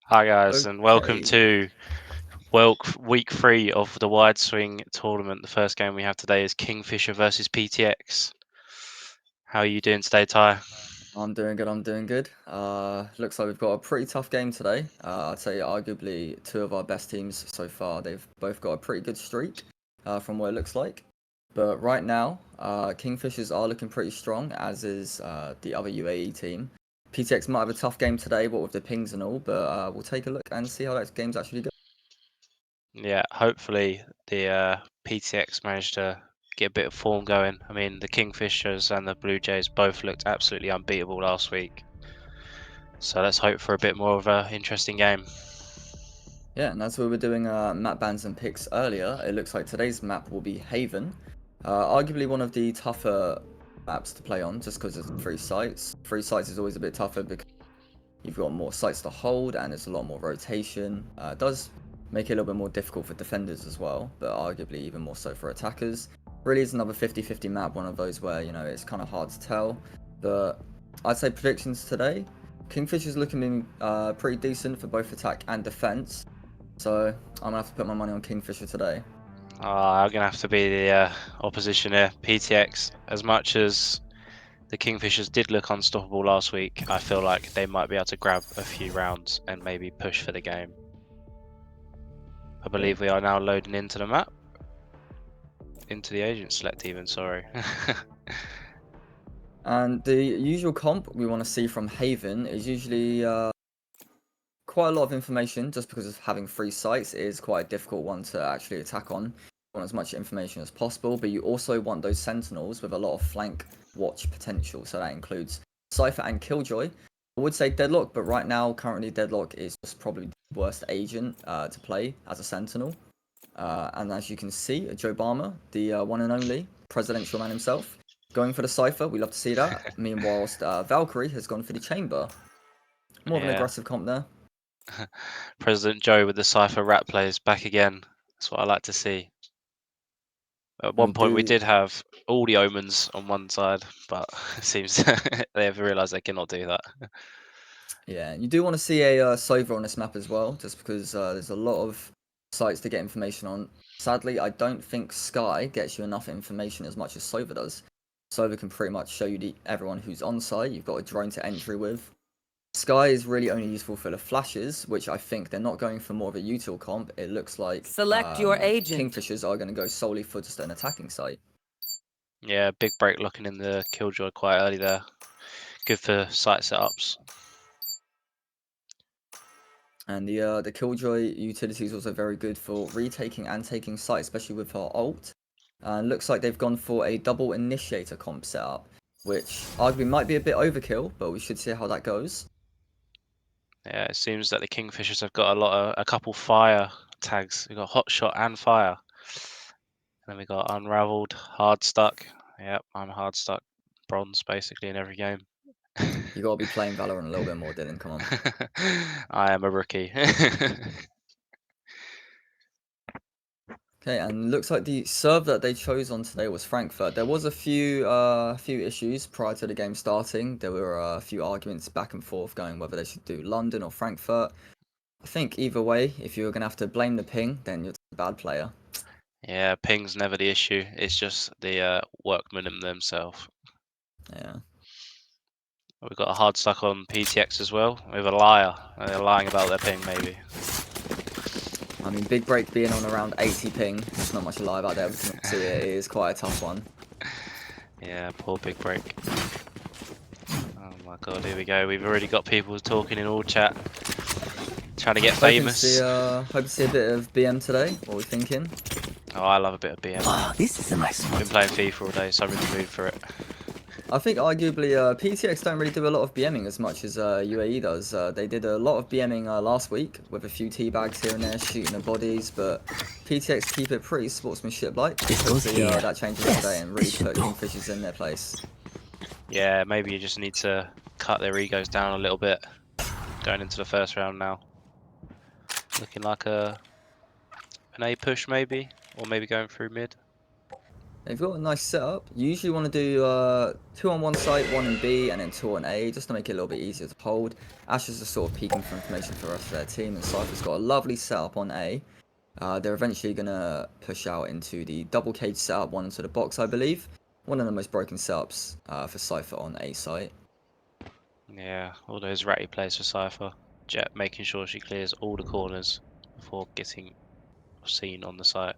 Hi guys, and welcome Okay, to week 3 of the Wide Swing tournament. The first game we have today is Kingfisher versus PTX. How are you doing today, Ty? I'm doing good. I'm doing good. Looks like we've got a pretty tough game today. I'd say arguably two of our best teams so far. They've both got a pretty good streak, from what it looks like. But right now, Kingfishers are looking pretty strong, as is the other UAE team. PTX might have a tough game today, what with the pings and all, but we'll take a look and see how that game's actually going. Yeah, hopefully the PTX managed to get a bit of form going. I mean, the Kingfishers and the Blue Jays both looked absolutely unbeatable last week. So let's hope for a bit more of an interesting game. Yeah, and as we were doing map bans and picks earlier, it looks like today's map will be Haven. Arguably one of the tougher maps to play on, just because it's 3 sites. 3 sites is always a bit tougher because you've got more sites to hold and there's a lot more rotation. It does make it a little bit more difficult for defenders as well, but arguably even more so for attackers. Really is another 50-50 map, one of those where, it's kind of hard to tell. But I'd say predictions today, Kingfisher's looking pretty decent for both attack and defense. So I'm gonna have to put my money on Kingfisher today. I'm going to have to be the opposition here. PTX, as much as the Kingfishers did look unstoppable last week, I feel like they might be able to grab a few rounds and maybe push for the game. I Okay. believe we are now loading into the map. Into the agent select even, sorry. And the usual comp we want to see from Haven is usually quite a lot of information, just because of having 3 sites. It is quite a difficult one to actually attack on. You want as much information as possible, but you also want those sentinels with a lot of flank watch potential. So that includes Cypher and Killjoy. I would say Deadlock, but right now, currently Deadlock is just probably the worst agent to play as a sentinel. And as you can see, Joe Obama, the one and only presidential man himself, going for the Cypher. We love to see that. Meanwhile, Valkyrie has gone for the Chamber. More of an Yeah. aggressive comp there. President Joe with the Cypher rat plays back again. That's what I like to see. At And one we point we do, did have all the omens on one side, but it seems they have realised they cannot do that. yeah, you do want to see a Sova on this map as well, just because there's a lot of sites to get information on. Sadly, I don't think Sky gets you enough information as much as Sova does. Sova can pretty much show you everyone who's on site. You've got a drone to entry with. Sky is really only useful for the flashes, which I think they're not going for more of a util comp. It looks like Select your agent. Kingfishers are going to go solely for just an attacking site. Yeah, big break looking in the Killjoy quite early there. Good for site setups. And the Killjoy utility is also very good for retaking and taking site, especially with her ult. And looks like they've gone for a double initiator comp setup, which arguably might be a bit overkill, but we should see how that goes. Yeah, it seems that the Kingfishers have got a couple fire tags. We've got hot shot and fire. And then we got unraveled, hard stuck. Yep, I'm hard stuck. Bronze basically in every game. You gotta be playing Valorant a little bit more, Dylan. Come on. I am a rookie. Okay, and looks like the server that they chose on today was Frankfurt. There was a few issues prior to the game starting. There were a few arguments back and forth going whether they should do London or Frankfurt. I think either way, if you're gonna have to blame the ping, then you're a bad player. Yeah, ping's never the issue. It's just the workmen themselves. Yeah. We've got a hard stuck on PTX as well. We have a liar. They're lying about their ping, maybe. I mean, Big Break being on around 80 ping, there's not much to lie about there. We can see it is quite a tough one. Yeah, poor big break. Oh my god, here we go. We've already got people talking in all chat, trying to get famous. Hoping to see a bit of BM today. What are we thinking? Oh, I love a bit of BM. Oh, this is a nice I've been playing FIFA all day, so I'm in the mood for it. I think arguably PTX don't really do a lot of BMing as much as UAE does. They did a lot of BMing last week with a few teabags here and there, shooting the bodies, but PTX keep it pretty sportsmanship-like. This goes Hopefully here. that changes Yes, today and really this should put do. Kingfishers in their place. Yeah, maybe you just need to cut their egos down a little bit. Going into the first round now. Looking like an A push maybe, or maybe going through mid. They've got a nice setup. You usually want to do 2 on one site, 1 in B, and then 2 on A, just to make it a little bit easier to hold. Ash is just sort of peeking for information for the rest of their team, and Cypher's got a lovely setup on A. They're eventually going to push out into the double cage setup, one into the box, I believe. One of the most broken setups for Cypher on A site. Yeah, all those ratty plays for Cypher. Jet making sure she clears all the corners before getting seen on the site.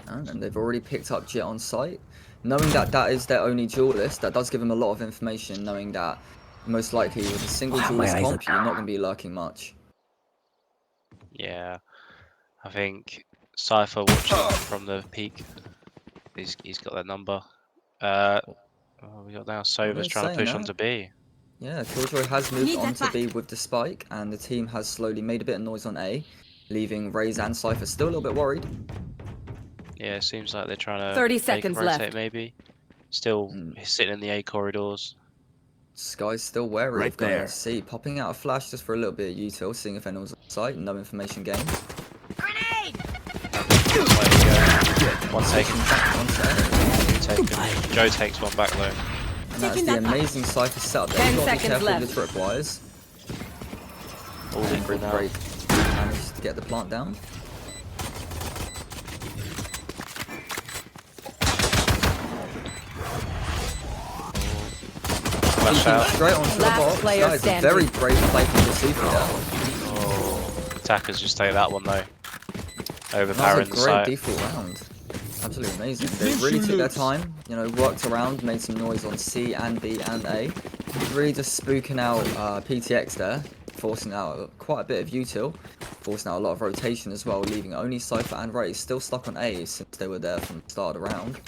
And they've already picked up Jet on site. Knowing that that is their only duelist, that does give them a lot of information, knowing that most likely with a single duelist comp, you're not going to be lurking much. Yeah, I think Cypher watching from the peak, he's got that number. We got now Sova's trying to push onto B. Yeah, Killjoy has moved on to B with the spike, and the team has slowly made a bit of noise on A, leaving Raze and Cypher still a little bit worried. Yeah, it seems like they're trying to 30 seconds rotate left. maybe. Still sitting in the A corridors. Sky's still wary of going to C, popping out a flash just for a little bit of util, seeing if anyone's on site, no information gained. Grenade! One taken. Joe takes one back though. And that's the amazing Cypher setup there. You've got to be careful with the tripwires. All in for now. Great. Managed to get the plant down. Flash out. Straight onto the box. That is a very brave play from the Super there. Oh, attackers just take that one though. That Overpowering the was a great site. default round. Absolutely amazing. They really took their time, you know, worked around, made some noise on C and B and A. Really just spooking out PTX there, forcing out quite a bit of util, forcing out a lot of rotation as well, leaving only Cypher and Raze still stuck on A since they were there from the start of the round.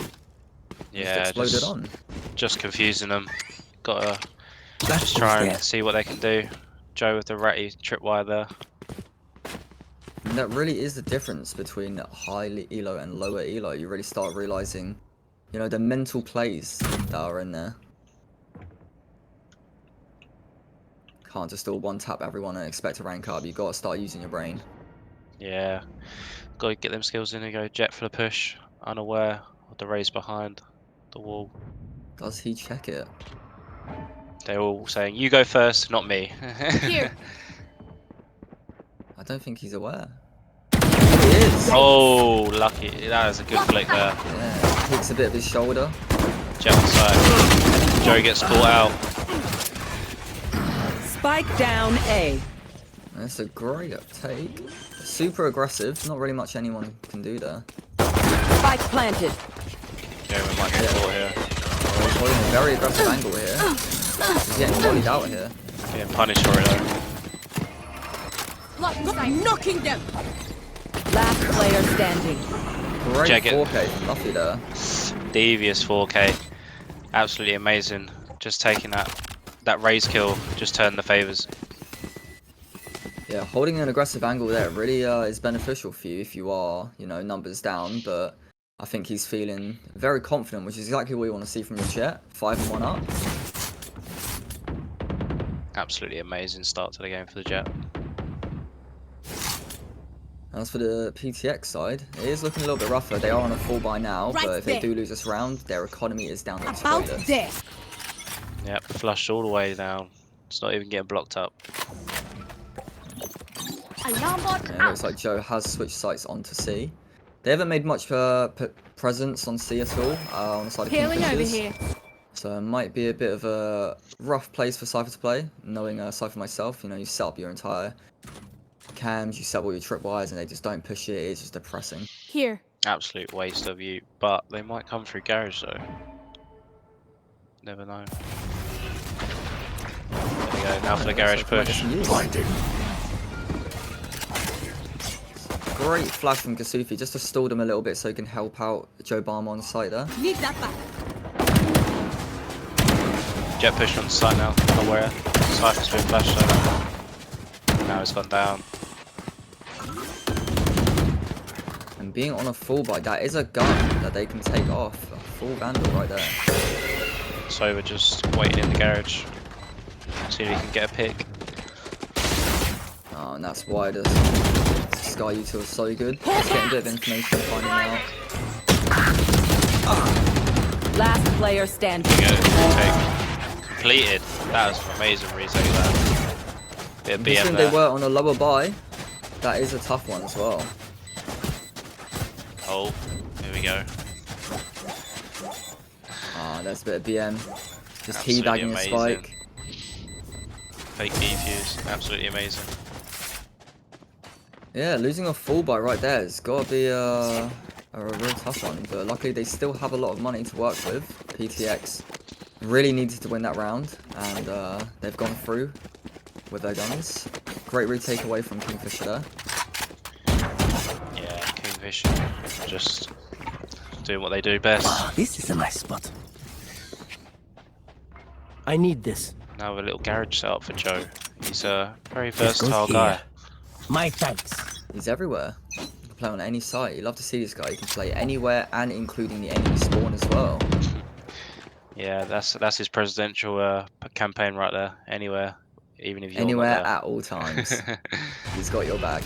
Yeah, just confusing them. Gotta just try and see what they can do. Joe with the ratty tripwire there. And that really is the difference between high elo and lower elo. You really start realizing, you know, the mental plays that are in there. Can't just all one tap everyone and expect to rank up. You gotta start using your brain. Yeah, gotta get them skills in and go. Jet for the push, unaware of the race behind the wall. Does he check it? They're all saying, "You go first, not me." Here. I don't think he's aware. He is! Oh, lucky. That is a good flick there. Yeah, takes a bit of his shoulder. Jet on side. Joe gets caught out. Spike down A. That's a great take. Super aggressive. Not really much anyone can do there. Spike planted. Joe might get caught here. Oh, he's holding a very aggressive angle here. He's getting bullied out here. Being punished for it though. Knocking them. Last player standing. Great Check it. 4K from Luffy there. Devious 4K. Absolutely amazing. Just taking that raise kill, just turned the favours. Yeah, holding an aggressive angle there really is beneficial for you if you are, you know, numbers down, but I think he's feeling very confident, which is exactly what you want to see from your Jet. 5-1 up. Absolutely amazing start to the game for the Jet. As for the PTX side, it is looking a little bit rougher. They are on a full buy now, but if they do lose this round, their economy is down to toilet. Yep, flushed all the way down. It's not even getting blocked up. Yeah, it looks like Joe has switched sites onto C. They haven't made much presence on C at all on the side of Kingfishers. So it might be a bit of a rough place for Cypher to play. Knowing Cypher myself, you know, you set up your entire cams, you set up all your tripwires, and they just don't push it. It's just depressing. Here. Absolute waste of you, but they might come through garage though. Never know. There we go, now for the garage push. Great flash from Kasufi just to stall them a little bit so he can help out Joe Barma on site there. Need that back. Jet push on the site now, aware. Cypher's been flashed over. Now it's gone down. And being on a full buy, that is a gun that they can take off. A full Vandal right there. Sova just waiting in the garage. See if he can get a pick. Oh, and that's why the Sky util is so good. Just getting a bit of information, finding out. Last player standing. There you go. Okay. Completed. That was an amazing retake there. Bit of BM Considering there. they were on a lower buy, that is a tough one as well. Oh, here we go. Ah, there's a bit of BM. Just Absolutely teabagging a amazing. spike. Fake defuse. Absolutely amazing. Yeah, losing a full buy right there has got to be a real tough one. But luckily they still have a lot of money to work with. PTX really needed to win that round, and they've gone through with their guns. Great retake away from Kingfisher there. Yeah, Kingfisher just doing what they do best. Ah, this is a nice spot. I need this. Now a little garage setup for Joe. He's a very This goes versatile here. guy. My thanks. He's everywhere. He can play on any site. You love to see this guy. He can play anywhere and including the enemy spawn as well. Yeah, that's his presidential campaign right there. Anywhere, even if you're Anywhere not at all times. He's got your back.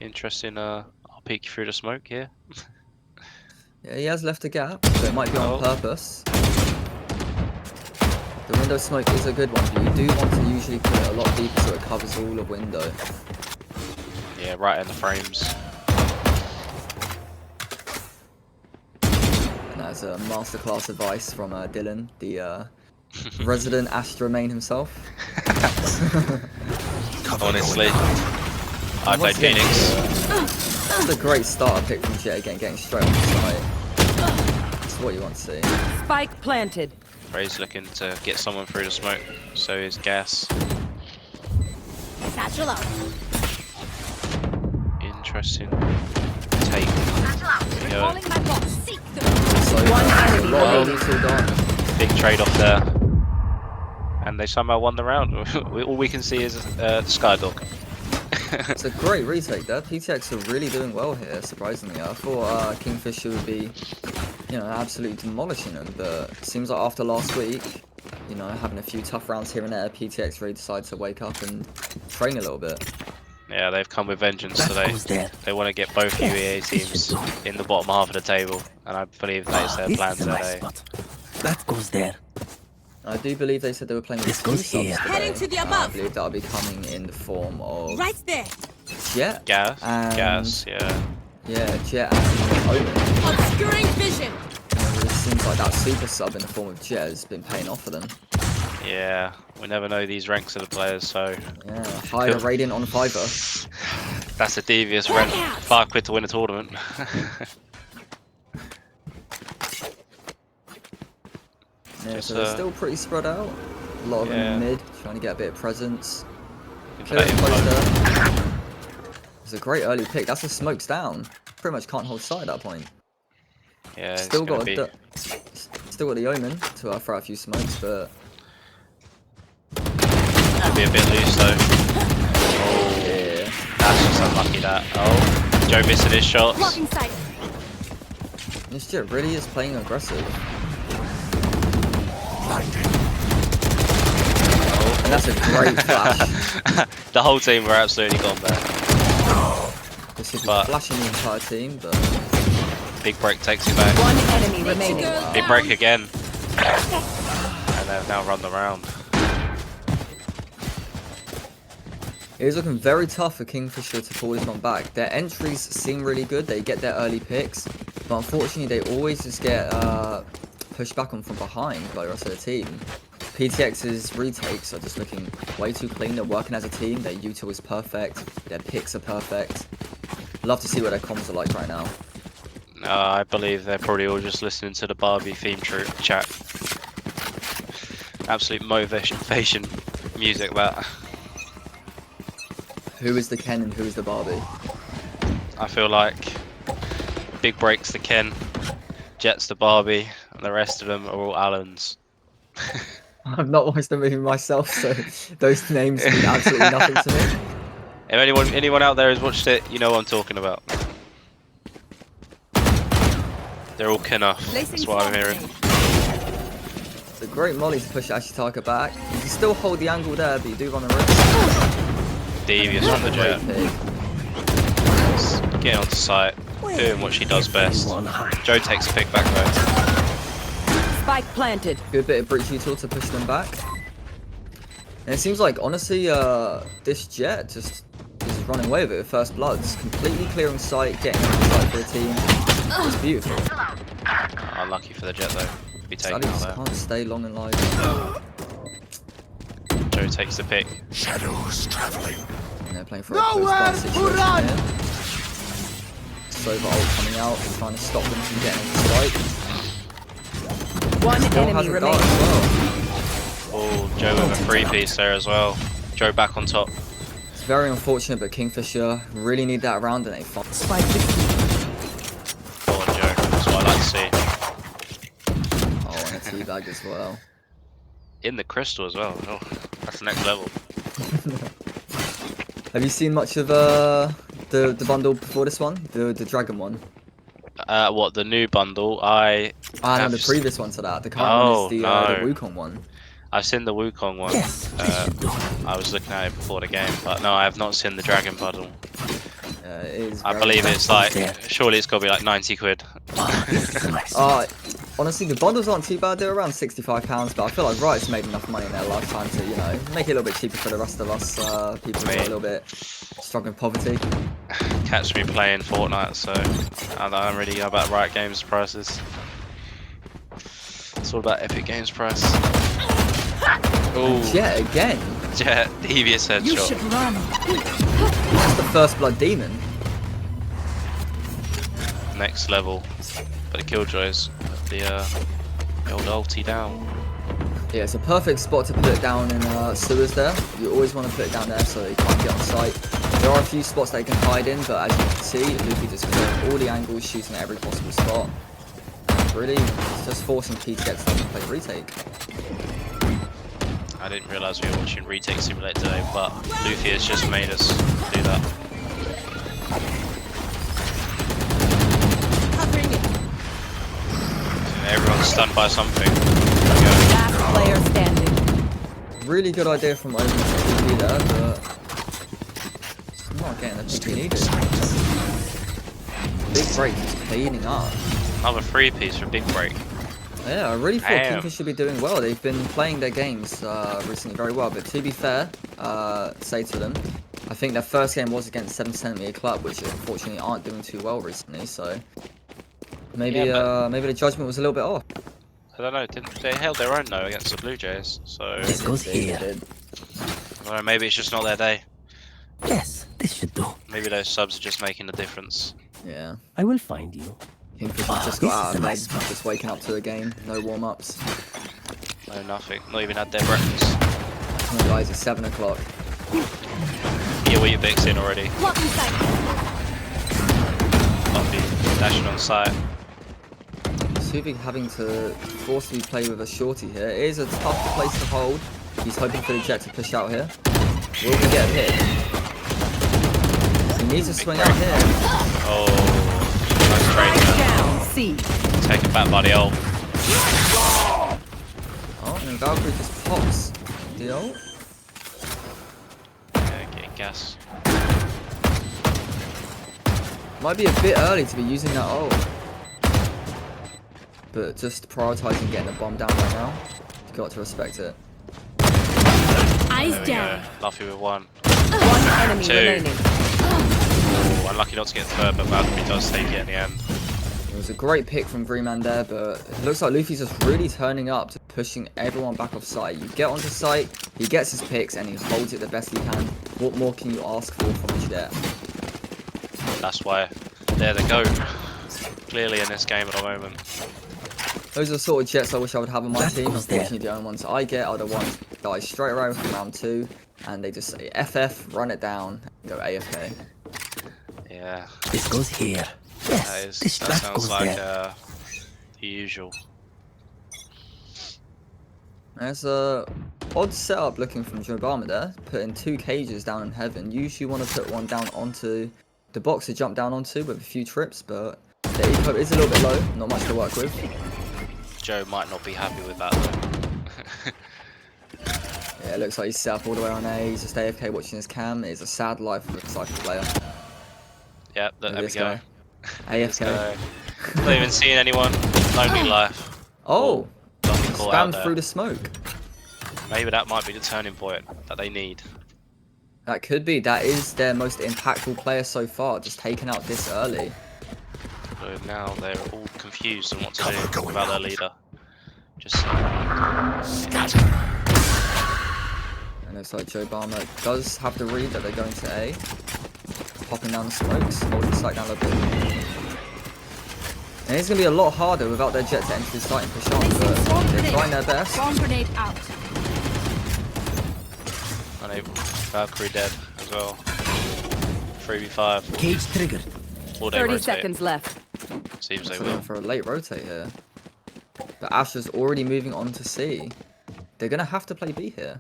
Interesting. I'll peek you through the smoke here. Yeah, he has left a gap, so it might be on purpose. The window smoke is a good one, but you do want to usually put it a lot deeper so it covers all of window. Yeah, right in the frames. And that's a masterclass advice from Dylan, the resident Astra main himself. Honestly, I played Phoenix. That's a great starter pick from Jet again, getting straight on the site. That's what you want to see. Spike planted. Ray's looking to get someone through the smoke. So is Gas. Satchel out. Interesting take. There we go. Calling my boss. Seek the So, One a enemy lot of remaining. enemies all done. Big trade off there. And they somehow won the round. All we can see is Skydog. It's a great retake there. PTX are really doing well here, surprisingly. I thought Kingfisher would be, you know, absolutely demolishing them, but it seems like after last week, you know, having a few tough rounds here and there, PTX really decided to wake up and train a little bit. Yeah, they've come with vengeance That today. goes there. They want to get both UEA teams in the bottom half of the table, and I believe that is their This plan is a nice today. spot. That goes there. I do believe they said they were playing with This 2 goes subs here. today. Heading to the I above. believe that'll be coming in the form of right there. Jet. Gas, and Gas, yeah. Yeah, Jet and Omen. Obscuring vision. It seems like that super sub in the form of Jet has been paying off for them. Yeah, we never know these ranks of the players, so Yeah, higher Radiant on Fiverr. that's a devious rent. £5 to win a tournament. Yeah, Just, so they're still pretty spread out. A lot of them in mid, trying to get a bit of presence. Clear it close there. It's a great early pick. That's the smokes down. Pretty much can't hold sight at that point. Yeah, it's Still gonna got be. still got the Omen to throw a few smokes, but Be a bit loose though. Oh, yeah. that's just unlucky that. Oh, Joe missing his shots. Blocking sight. This Jet really is playing aggressive. And that's a great flash. The whole team were absolutely gone there. This is But- flashing the entire team, but Big break takes it back. One enemy remaining. Big break again. And they've now run the round. it is looking very tough for Kingfisher to pull this one back. Their entries seem really good. They get their early picks, but unfortunately they always just get pushed back on from behind by the rest of the team. PTX's retakes are just looking way too clean. They're working as a team. Their util is perfect. Their picks are perfect. Love to see what their comms are like right now. I believe they're probably all just listening to the Barbie theme chat. Absolute motivation music that. Who is the Ken and who is the Barbie? I feel like Big Break's the Ken, Jet's the Barbie, and the rest of them are all Allens. I've not watched the movie myself, so those names mean absolutely nothing to me. If anyone out there has watched it, you know what I'm talking about. They're all Kenna. That's what I'm hearing. It's a great molly to push Ashitaka back. You can still hold the angle there, but you do run the risk. Devious from the Jet. Great pick. Getting onto site. doing what she does best. Everyone hide. Joe takes a pick back though. Spike planted. Good bit of breach util to push them back. And it seems like, honestly, this Jet just is running away with it with first bloods. Completely clearing sight, getting into sight for the team. It's beautiful. Unlucky for the Jet though. Be taken Sadly, out just there. can't stay long and live. Joe takes the pick. Shadows traveling. And they're playing for a close fight situation here. Sova ult coming out, trying to stop them from getting into sight. One Still enemy has a dart remaining. as well. Oh, Joe with a 3-piece there as well. Joe back on top. It's very unfortunate, but Kingfisher really need that round and they find. Spike defused. Go on, Joe. That's what I like to see. Oh, and a teabag as well. In the crystal as well. Oh, that's the next level. Have you seen much of the bundle before this one? The dragon one? What, the new bundle? I No, have the s- previous one to that. The current one is the no. Wukong one. I've seen the Wukong one. Yes, this should do. I was looking at it before the game, but no, I have not seen the Dragon bundle. It is I very believe nice. it's like, Yeah. surely it's got to be like 90 quid. Oh, this is a nice spot. Honestly, the bundles aren't too bad. They're around £65, but I feel like Riot's made enough money in their lifetime to, you know, make it a little bit cheaper for the rest of us people who are a little bit struggling with poverty. Catch me playing Fortnite, so I don't really know about Riot Games prices. It's all about Epic Games price. Oh, Jet again. Jet, devious You should headshot. run. That's the first blood demon. Next level. But the Killjoys put the old ulti down. Yeah, it's a perfect spot to put it down in sewers there. You always want to put it down there so you can't get on sight. There are a few spots that you can hide in, but as you can see, Luffy just clearing all the angles, shooting at every possible spot. Really, it's just forcing P to get stuff and play retake. I didn't realise we were watching Retake Simulator today, but Luffy has just made us do that. Covering it. Everyone's stunned by something. Last player standing. Really good idea from Omen to TP there, but just not getting the pick he needed. Big break is cleaning up. Another 3-piece for Big Break. Yeah, I really thought Damn. Kingfisher should be doing well. They've been playing their games recently very well, but to be fair, say to them, I think their first game was against 7cm Club, which unfortunately aren't doing too well recently, so maybe Yeah, maybe the judgment was a little bit off. I don't know, they held their own though against the Blue Jays, so This goes They here. did. I don't know, maybe it's just not their day. Yes, this should do. Maybe those subs are just making a difference. Yeah. I will find you. Kingfisher Oh, just this got out is of a bed, nice spot. just waking up to the game, no warm-ups. No, nothing. Not even had their breakfast. Come on guys, it's 7 o'clock. Yeah, well, your Vic's in already. Blocking sight. Luffy dashing on site. Suvi having to forcibly play with a shorty here. It is a tough place to hold. He's hoping for the Jet to push out here. Will we get a hit? He needs to swing out here. Oh, nice trade there. Down. C. Taken back by the ult. Oh, and Valkyrie just pops the ult. Yeah, getting gas. Might be a bit early to be using that ult. But just prioritizing getting the bomb down right now. You've got to respect it. Eyes There we down. go. Luffy with 1. One enemy Two. remaining. Oh, unlucky not to get third, but Valkyrie does take it in the end. It was a great pick from Greenman there, but it looks like Luffy's just really turning up to pushing everyone back off site. You get onto site, he gets his picks, and he holds it the best he can. What more can you ask for from a Jet? That's why they're the GOAT. Clearly in this game at the moment. Those are the sort of Jets I wish I would have on my That team. goes there. Unfortunately, the only ones I get are the ones that die straight away from round 2, and they just say FF, run it down, and go AFK. Yeah, This goes here. Yes, this that that sounds goes like there. the usual. There's a odd setup looking from Jobama there, putting 2 cages down in heaven. Usually want to put one down onto the box to jump down onto with a few trips, but the eco is a little bit low, not much to work with. Joe might not be happy with that though. Yeah, it looks like he's set up all the way on A, he's just AFK watching his cam. It is a sad life for a Cypher player. Yep, there we This go. guy. AFK. Not even seeing anyone. Lonely life. Oh, Nothing caught out spam there. through the smoke. Maybe that might be the turning point that they need. That could be. That is their most impactful player so far, just taken out this early. So now they're all confused on what to do about their leader. Just And it's like Joe Barmer does have the read that they're going to A. Popping down the smokes, holding the site down a bit. And it's going to be a lot harder without their jet to enter the site and push on, but they're trying their best. Bomb grenade out. unable. Valkyrie dead as well. 3v5. Cage triggered. 30 rotate. seconds left. Seems they So will. for a late rotate here. But Astra's already moving on to C. They're going to have to play B here.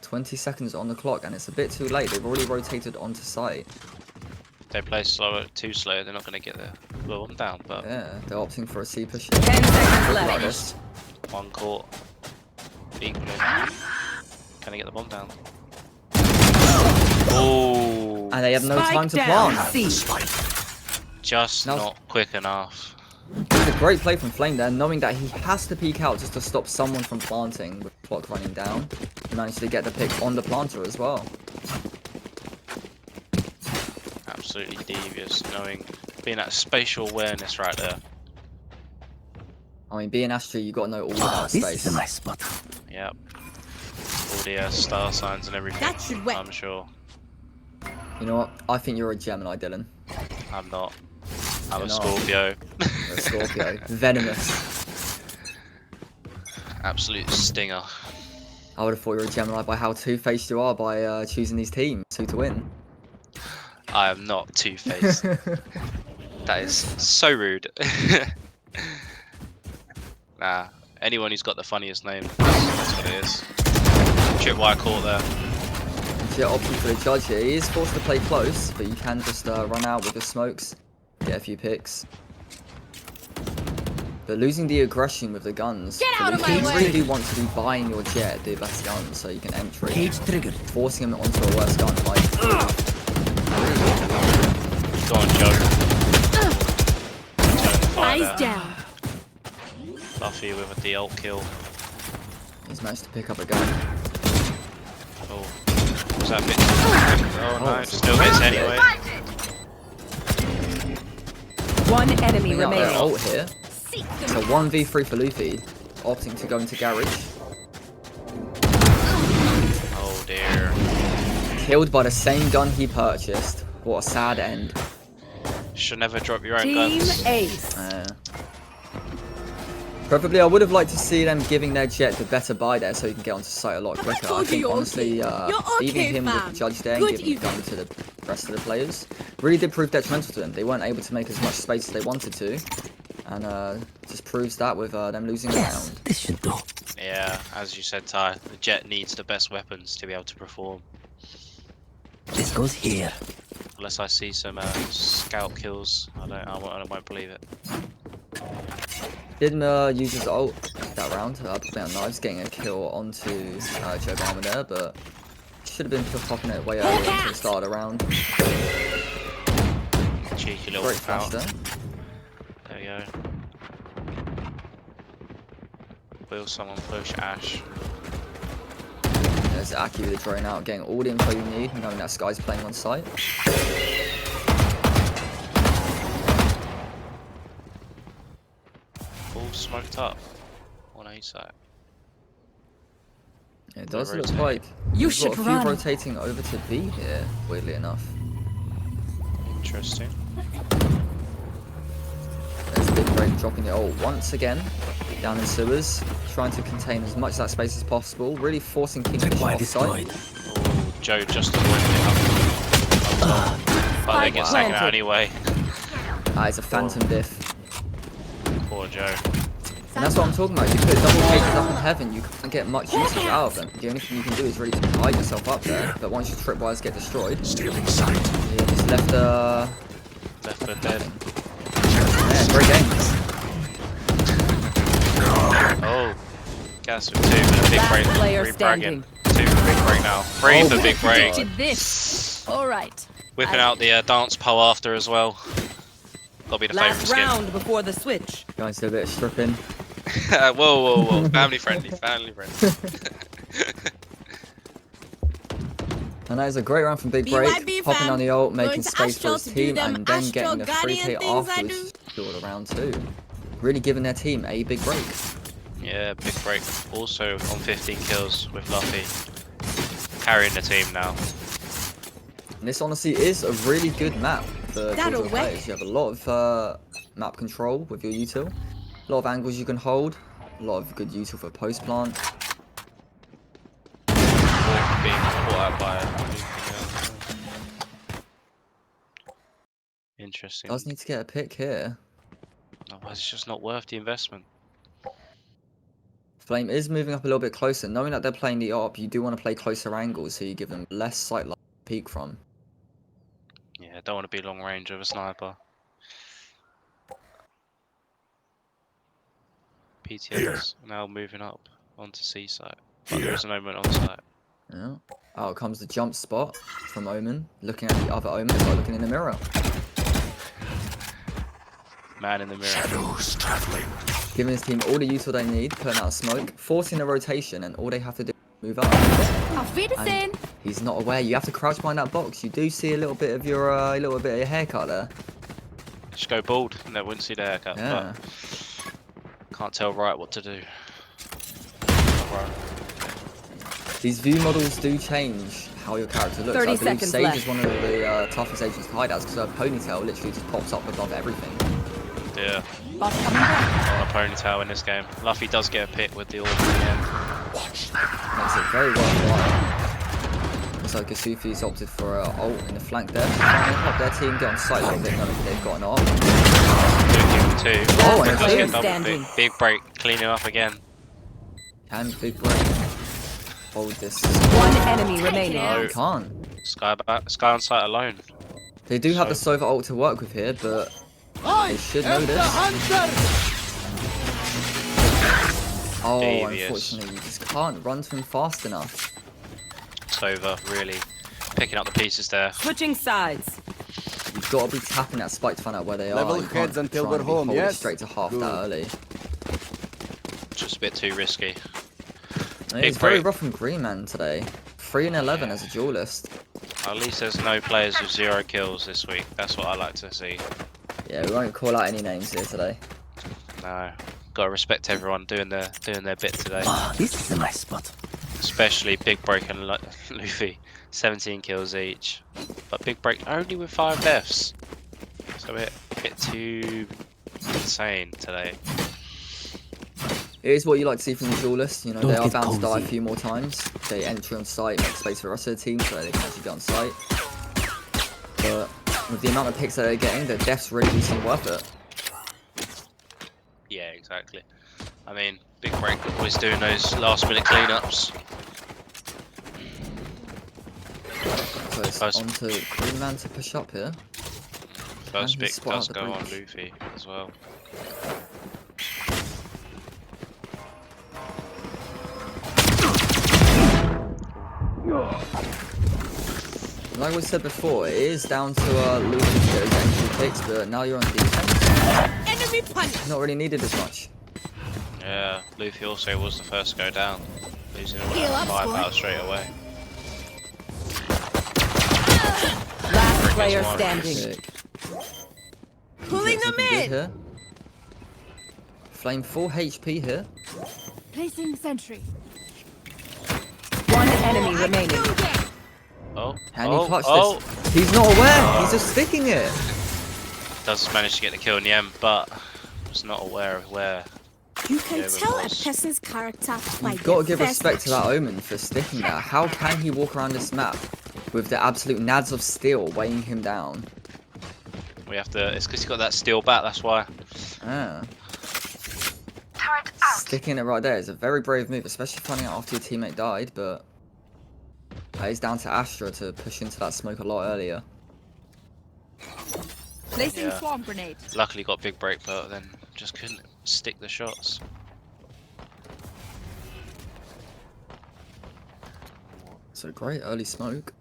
20 seconds on the clock, and it's a bit too late. They've already rotated onto site. They play slower, too slow. They're not going to get there. Blow them down, but Yeah, they're opting for a C push. 10 seconds Like left. this. one court. Equally. Can they get the bomb down? Oh, And they have no time to down. plant. C. just Now- not quick enough. It's a great play from Flame there, knowing that he has to peek out just to stop someone from planting with the clock running down. He managed to get the pick on the planter as well. Absolutely devious, being that spatial awareness right there. I mean, being Astra, you got to know all about This space. is a nice spot. Yep. All the star signs and everything. That should wet. I'm sure. You know what? I think you're a Gemini, Dylan. I'm not. I'm You're a not. Scorpio. You're a Scorpio. Venomous. Absolute stinger. I would have thought you were a Gemini by how two-faced you are by choosing these teams, two to win. I am not two-faced. That is so rude. Nah, anyone who's got the funniest name, that's what it is. Chip wire caught there. Jet opting for the judge here. He is forced to play close, but you can just run out with the smokes, get a few picks. But losing the aggression with the guns. Get out of my You way! really do want to be buying your jet the best gun so you can enter it. Cage triggered. Forcing him onto a worse gun. Like, Go on, Joe. Eyes down. Buffy with a de-ult kill. he's managed to pick up a gun. Oh, was that a bit? Oh no, it's still hits anyway. One enemy Putting out their remaining. ult here. It's a 1v3 for Luffy, opting to go into garage. Oh dear. Killed by the same gun he purchased. What a sad end. Should never drop your own Team guns. Ace. Preferably, I would have liked to see them giving their jet the better buy there so you can get onto site a lot quicker. I told you think, you're honestly, okay. You're okay, leaving him with fam. the judge there and Good giving the gun to the rest of the players really did prove detrimental to them. They weren't able to make as much space as they wanted to. And just proves that with them losing the Yes, round. this should do. Yeah, as you said, Ty, the jet needs the best weapons to be able to perform. This goes here. Unless I see some scout kills, I won't believe it. Didn't use his ult that round, putting out knives, getting a kill onto Joe Barmer there, but should have been popping it way earlier into the start of the round. Cheeky little Great flash out. there. There we go. Will someone push Ash? There's Aki with the drone out, getting all the info you need, knowing that Sky's playing on site. All smoked up on A side. It does They're look rotating. like You we've should got a few run. rotating over to B here, weirdly enough. Interesting. There's Big Break dropping the ult once again, down in sewers, trying to contain as much of that space as possible, really forcing Kingfisher Why off site. destroyed? Oh, Joe just avoided it up. But they get taken out planted. anyway. It's a phantom diff. Poor Joe. And that's what I'm talking about. You put double cages up in heaven, you can't get much usage out of them. The only thing you can do is really to hide yourself up there, but once your tripwires get destroyed, Stealing sight. you just left Left for dead. yeah, great game. Oh, gas with two, but a big Last break. player Three bragging. standing. Two. big break now. Free Oh for my big break. Predicted this. All right. Whipping out the dance pole after as well. Gotta be the favourite Last skin. round before the switch. Guys, do a bit of stripping. Whoa, whoa, whoa. Family friendly, family friendly. And that is a great round from Big Break, popping on the ult, making space for his team, and then getting the free K afterwards to round 2. Really giving their team a big break. Yeah, big break. Also on 15 kills with Luffy. Carrying the team now. And this honestly is a really good map for That'll casual players. You have a lot of map control with your util, a lot of angles you can hold, a lot of good util for post plant. Being caught out by interesting. Does need to get a pick here. Otherwise, it's just not worth the investment. Flame is moving up a little bit closer. Knowing that they're playing the AWP, you do want to play closer angles so you give them less sight line to peek from. Yeah, don't want to be long range with a sniper. PTX now moving up onto C site. But there's an Omen on site. Yeah. Oh, comes the jump spot from Omen. Looking at the other Omen, it's like looking in the mirror. Man in the mirror. Shadows traveling. Giving his team all the util they need, putting out smoke, forcing a rotation, and all they have to do is move up. Auf Wiedersehen. And he's not aware. You have to crouch behind that box. You do see a little bit of your haircut there. Just go bald and they wouldn't see the haircut. Yeah. But can't tell right what to do. Right. These view models do change how your character looks. 30 I believe seconds Sage left. is one of the toughest agents to hide as because her ponytail literally just pops up above everything. Yeah, Bot coming back. on a ponytail in this game. Luffy does get a pick with the orb in the end. Makes it very worthwhile. Looks like Kasufi's opted for an ult in the flank there. Trying to help their team get on site a little bit knowing they've got an ult. Two. Oh, and a Does two. get double Standing. pick. Big break, cleaning up again. Can Big Break hold this? One enemy remaining. No. They can't. Sky on site alone. They do have the Sova ult to work with here, but they should know this. Oh, Devious. unfortunately, you just can't run to him fast enough. It's over, really. Picking up the pieces there. Switching sides. You've got to be tapping that spike to find out where they Level are. You can't heads until try we're and be home, holding yes? straight to half Good. that early. Just a bit too risky. And it's very rough from Green Man today. 3 and 11 as a duelist. At least there's no players with 0 kills this week. That's what I like to see. Yeah, we won't call out any names here today. No, gotta respect everyone doing their bit today. Ah, this is my spot. Especially Big Break and Luffy, 17 kills each. But Big Break only with 5 deaths. So a bit too insane today. It is what you like to see from the duelists. You know, Don't they are get bound to die a cozy. few more times. They enter on site, make space for the rest of the team so they can actually get on site. But with the amount of picks that they're getting, their deaths really do seem worth it. Yeah, exactly. I mean, Big Break always doing those last minute cleanups. So it's First- on to Green Man to push up here. First he pick spot does out the go on breach? Luffy as well. Like we said before, it is down to Lucy to get his entry picks, but now you're on defense. Enemy punish. Not really needed as much. Yeah, Luffy also was the first to go down, losing all Heal that up, firepower squad. straight away. Last player one. standing. Sick. Pulling Looks them looking good in. here. Flame full HP here. Placing sentry. One enemy remaining. Oh, Can he clutch oh, this? He's not aware. He's just sticking it. does manage to get the kill in the end, but was not aware of where. You can Yeah, but tell a boss. person's character by You've got to their give first respect to that action. Omen for sticking that. How can he walk around this map with the absolute nads of steel weighing him down? We have to. It's because he's got that steel bat. That's why. Ah. Sticking it right there is a very brave move, especially finding out after your teammate died, but it's down to Astra to push into that smoke a lot earlier. Placing Yeah. swarm grenade. Luckily got big break, but then just couldn't stick the shots. So great early smoke.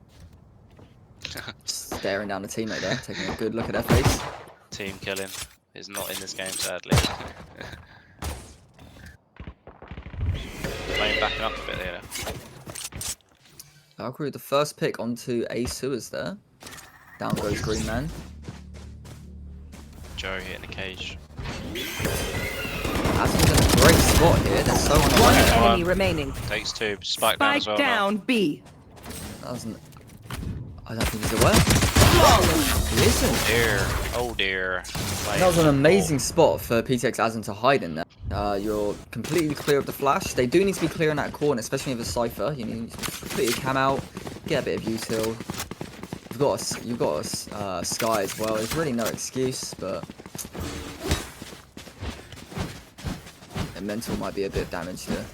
Staring down the teammate there, taking a good look at their face. Team killing is not in this game, sadly. Flame backing up a bit here. Valkyrie, the first pick onto A sewers there. Down goes Green Man. Joe hitting the cage. Aston's in a great spot here. They're so One unaware. enemy remaining. Takes 2. Spike down as Spike well. down B. That wasn't. I don't think he's aware. Listen. Dear. Oh dear. That was an amazing spot for PTX Aston to hide in there. You're completely clear of the flash. They do need to be clear in that corner, especially with a Cypher. You need to put your cam out, get a bit of util. You've got a Sky as well. There's really no excuse, but mental might be a bit damaged here.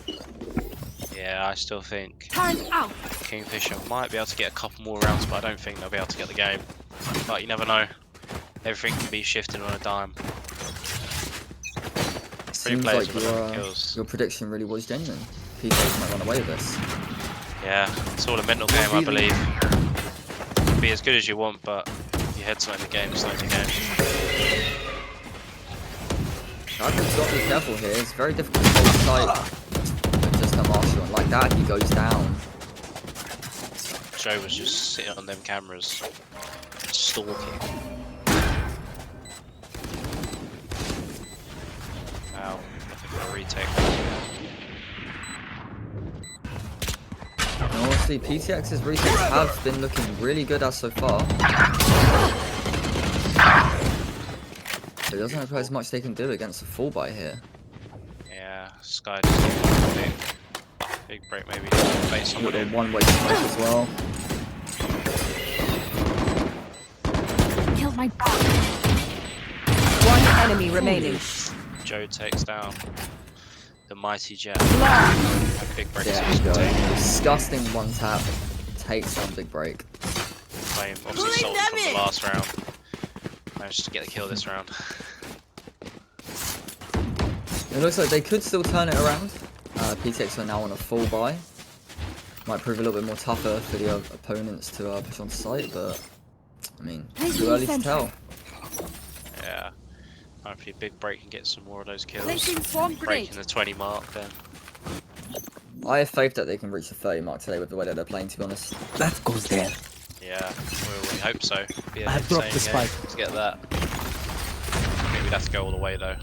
Yeah, I still think Turn out. Kingfisher might be able to get a couple more rounds, but I don't think they'll be able to get the game. But you never know. Everything can be shifted on a dime. Seems players like with 11 kills. your prediction really was genuine. PTX might run away with this. Yeah, it's all a mental game, I believe. Be as good as you want, but your head's not in the game, it's not in the game. I've got to be careful here. It's very difficult to hold sight with just a Marshall. And like that, he goes down. Joe was just sitting on them cameras, stalking. Wow, looking for a retake. And honestly, PTX's retakes have been looking really good as so far. But it doesn't look like there's much they can do against a full buy here. Yeah, Sky just big break maybe. Bait With someone a in. one-way smoke as well. Killed my bot. One enemy remaining. Joe takes down the mighty Jet. Blood. Big break There is we go. taken. Disgusting one tap. Takes down big break. Flame obviously sold from the last round. Managed to get the kill this round. It looks like they could still turn it around. PTX are now on a full buy. Might prove a little bit more tougher for the opponents to push on site, but I mean, too early to tell. Yeah. Hopefully Big Break can get some more of those kills. Placing swarm Breaking grenade. the 20 mark then. I have faith that they can reach the 30 mark today with the way that they're playing, to be honest. That goes there. Yeah, we hope so. Be I have dropped the insane spike. game to get that. Maybe we'd have to go all the way though.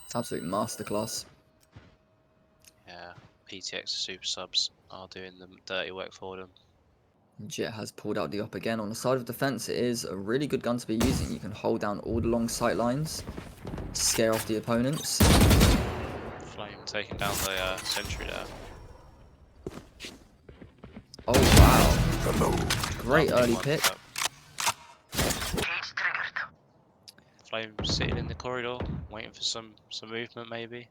It's absolute masterclass. Yeah, PTX super subs are doing the dirty work for them. Jet has pulled out the op again. On the side of defense, it is a really good gun to be using. You can hold down all the long sight lines, scare off the opponents. Flame taking down the sentry there. Oh wow. Great early One pick. up. Flame sitting in the corridor, waiting for some movement maybe.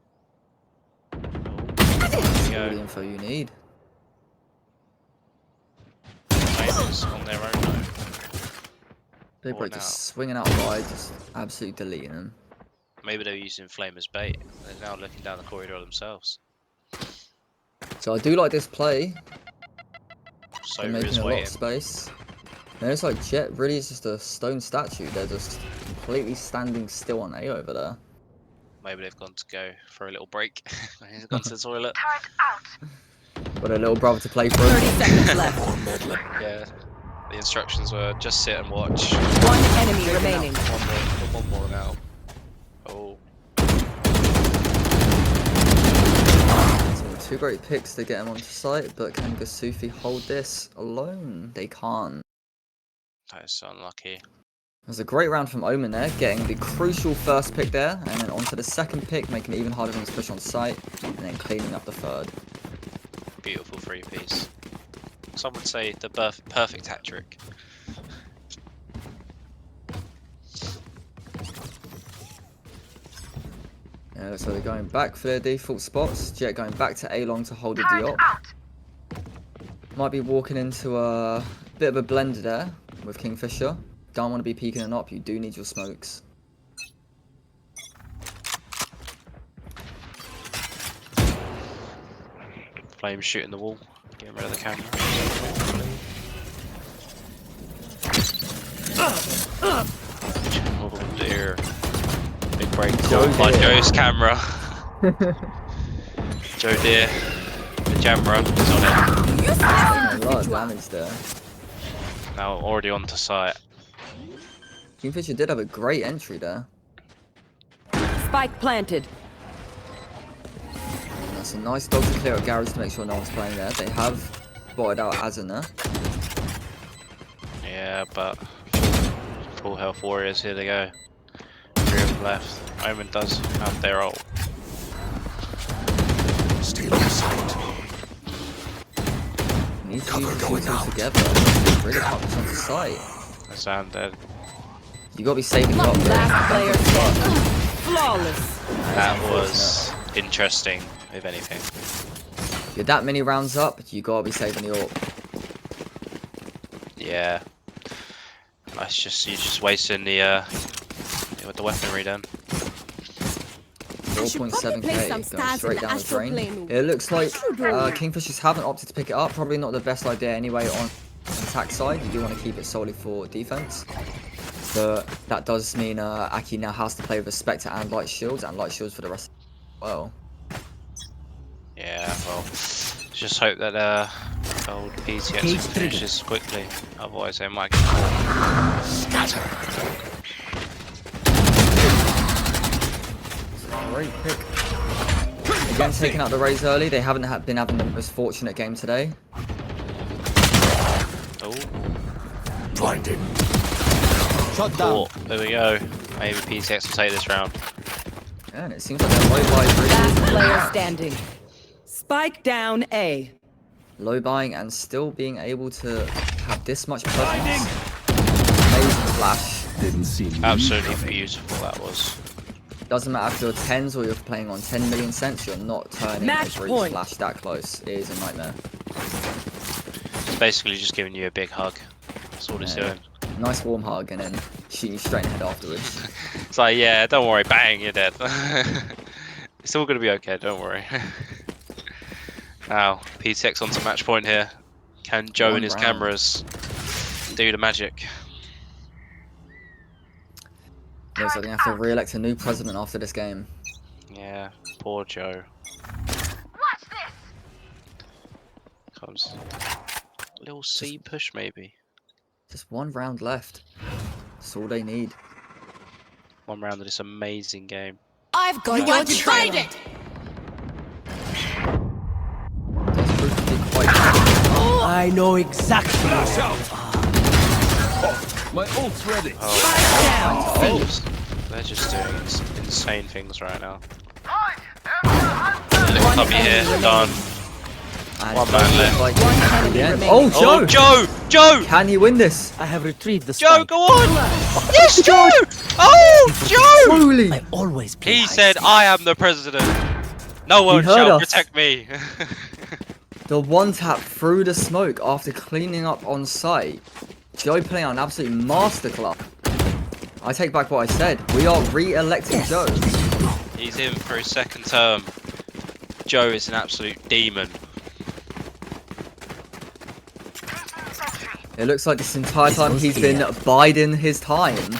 Oh, there we All the go. info you need. Flame is on their own now. Big Or break now. just swinging out wide, just absolutely deleting them. Maybe they're using Flame as bait. They're now looking down the corridor themselves. So I do like this play. So They're making is a lot of waiting. space. And it's like Jet really is just a stone statue. They're just completely standing still on A over there. Maybe they've gone to go for a little break. He's gone to the toilet. Got a little brother to play for. 30 seconds left. Yeah. The instructions were just sit and watch. One enemy remaining. One more now. Oh, So two great picks to get him onto site, but can Gasufi hold this alone? They can't. that is so unlucky. It was a great round from Omen there, getting the crucial first pick there, and then onto the second pick, making it even harder for him to push on site, and then cleaning up the third. Beautiful 3-piece. Some would say the perfect hat trick. Yeah, so they're going back for their default spots. Jet going back to A-long to hold the Diop. Might be walking into a bit of a blender there with Kingfisher. Don't want to be peeking an op, you do need your smokes. Flame shooting the wall. Getting rid of the camera. Oh dear. Big break caught by Joe's camera. Joe dear. The camera is on it. A lot of damage there. Now already onto site. Kingfisher did have a great entry there. Spike planted. That's a nice dog to clear out Garage to make sure no one's playing there. They have spotted out Azana. Yeah, but full health warriors, here they go. 3 of them left. Omen does have their ult. Stealing sight. Need to Cover use the going two out. together. Really can't push onto sight. That's Sam dead. You gotta be saving up. Last player standing. Flawless. That was interesting, if anything. You're that many rounds up, you gotta be saving the AWP. Yeah. That's just, you're just wasting the weaponry then. I should probably play 4.7k some going stars in straight the down the astral drain. plane. It looks like Kingfishers haven't opted to pick it up. Probably not the best idea anyway on the attack side. You do want to keep it solely for defense. But that does mean Aki now has to play with a Spectre and Light Shields for the rest of the well. Yeah, well, just hope that old PTX finishes quickly. Otherwise they might get caught. Scatter. Great pick. Again, taking out the Rays early. They haven't been having the most fortunate game today. Oh, Blinded. caught. There we go. Maybe PTX will take this round. Yeah, and it seems like they're low buying Last really. player standing. Spike down A. Low buying and still being able to have this much presence. Amazing flash. Didn't see me. Absolutely beautiful that was. Doesn't matter if you're 10s or you're playing on 10 million cents, you're not turning Match a breach point. flash that close. It is a nightmare. It's basically just giving you a big hug. That's all it's doing. Nice warm hug and then shooting you straight in the head afterwards. It's like, yeah, don't worry, bang, you're dead. It's all gonna be okay, don't worry. Now, PTX onto match point here. Can Joe One and his round. cameras do the magic? Looks like they have to re-elect a new president after this game. Yeah, poor Joe. Comes a little C push maybe. Just one round left. That's all they need. One round of this amazing game. I've got your trail. Does prove to be quite I know exactly. My ult's ready. Oh, they're just doing insane things right now. Little cubby here, done. and One man left. like enemy yeah. remaining. Oh, Joe! Oh, Joe! Joe! Can he win this? I have retrieved the Joe, spike. go on! Yes, Joe! Oh, Joe! Holy! I always play He high said, stakes. I am the president. No one heard shall us. protect me. The one tap through the smoke after cleaning up on site. Joe playing on an absolute masterclass. I take back what I said. We are re-electing Joe. He's in for his second term. Joe is an absolute demon. It looks like this entire time he's been biding his time.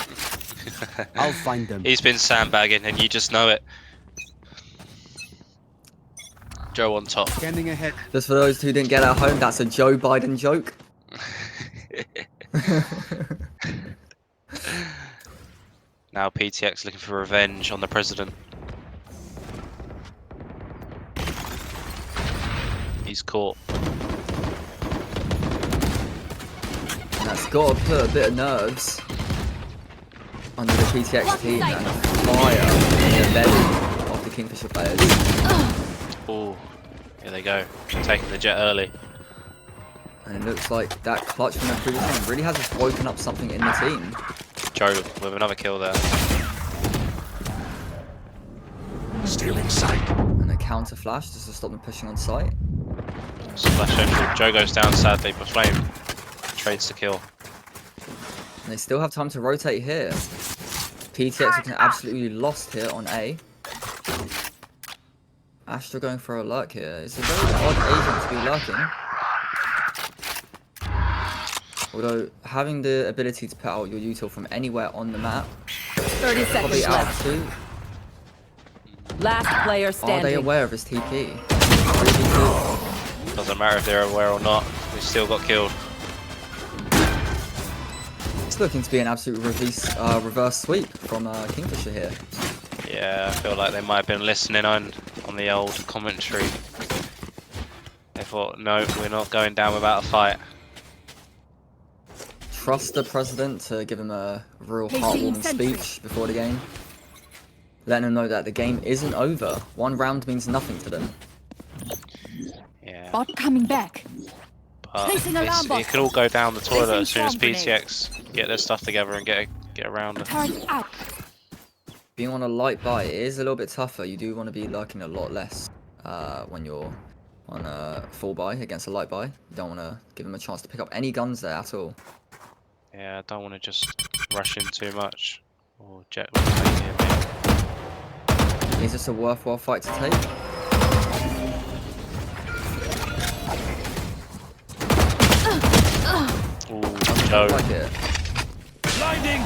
I'll find them. He's been sandbagging and you just know it. Joe on top. Scanning ahead. Just for those who didn't get at home, that's a Joe Biden joke. Now PTX looking for revenge on the president. He's caught. And that's got to put a bit of nerves under the PTX team and a fire in the belly of the Kingfisher players. Oh, here they go. Taking the jet early. And it looks like that clutch from the previous round really has just woken up something in the team. Joe with another kill there. Stealing sight. And a counter flash just to stop them pushing on site. Splash central. Joe goes down sadly, but Flame trades the kill. And they still have time to rotate here. PTX looking absolutely lost here on A. Astra going for a lurk here. It's a very odd agent to be lurking. Although having the ability to put out your util from anywhere on the map, 30 probably seconds out left. too. Last player Are they standing. aware of his TP? 3v2. Doesn't matter if they're aware or not. We still got killed. It's looking to be an absolute reverse sweep from Kingfisher here. Yeah, I feel like they might have been listening on the old commentary. They thought, no, we're not going down without a fight. Trust the president to give him a real Placing heartwarming sentry. speech before the game. Letting them know that the game isn't over. One round means nothing to them. Yeah, Bot coming back. but Placing alarm bot. it could all go down the toilet Placing as soon as swarm grenade. PTX get their stuff together and get around it. Turret out. Being on a light buy is a little bit tougher. You do want to be lurking a lot less when you're on a full buy against a light buy. You don't want to give them a chance to pick up any guns there at all. Yeah, I don't want to just rush in too much. Or jet. Is this a worthwhile fight to take? Ooh, I Joe. like it. Blinding!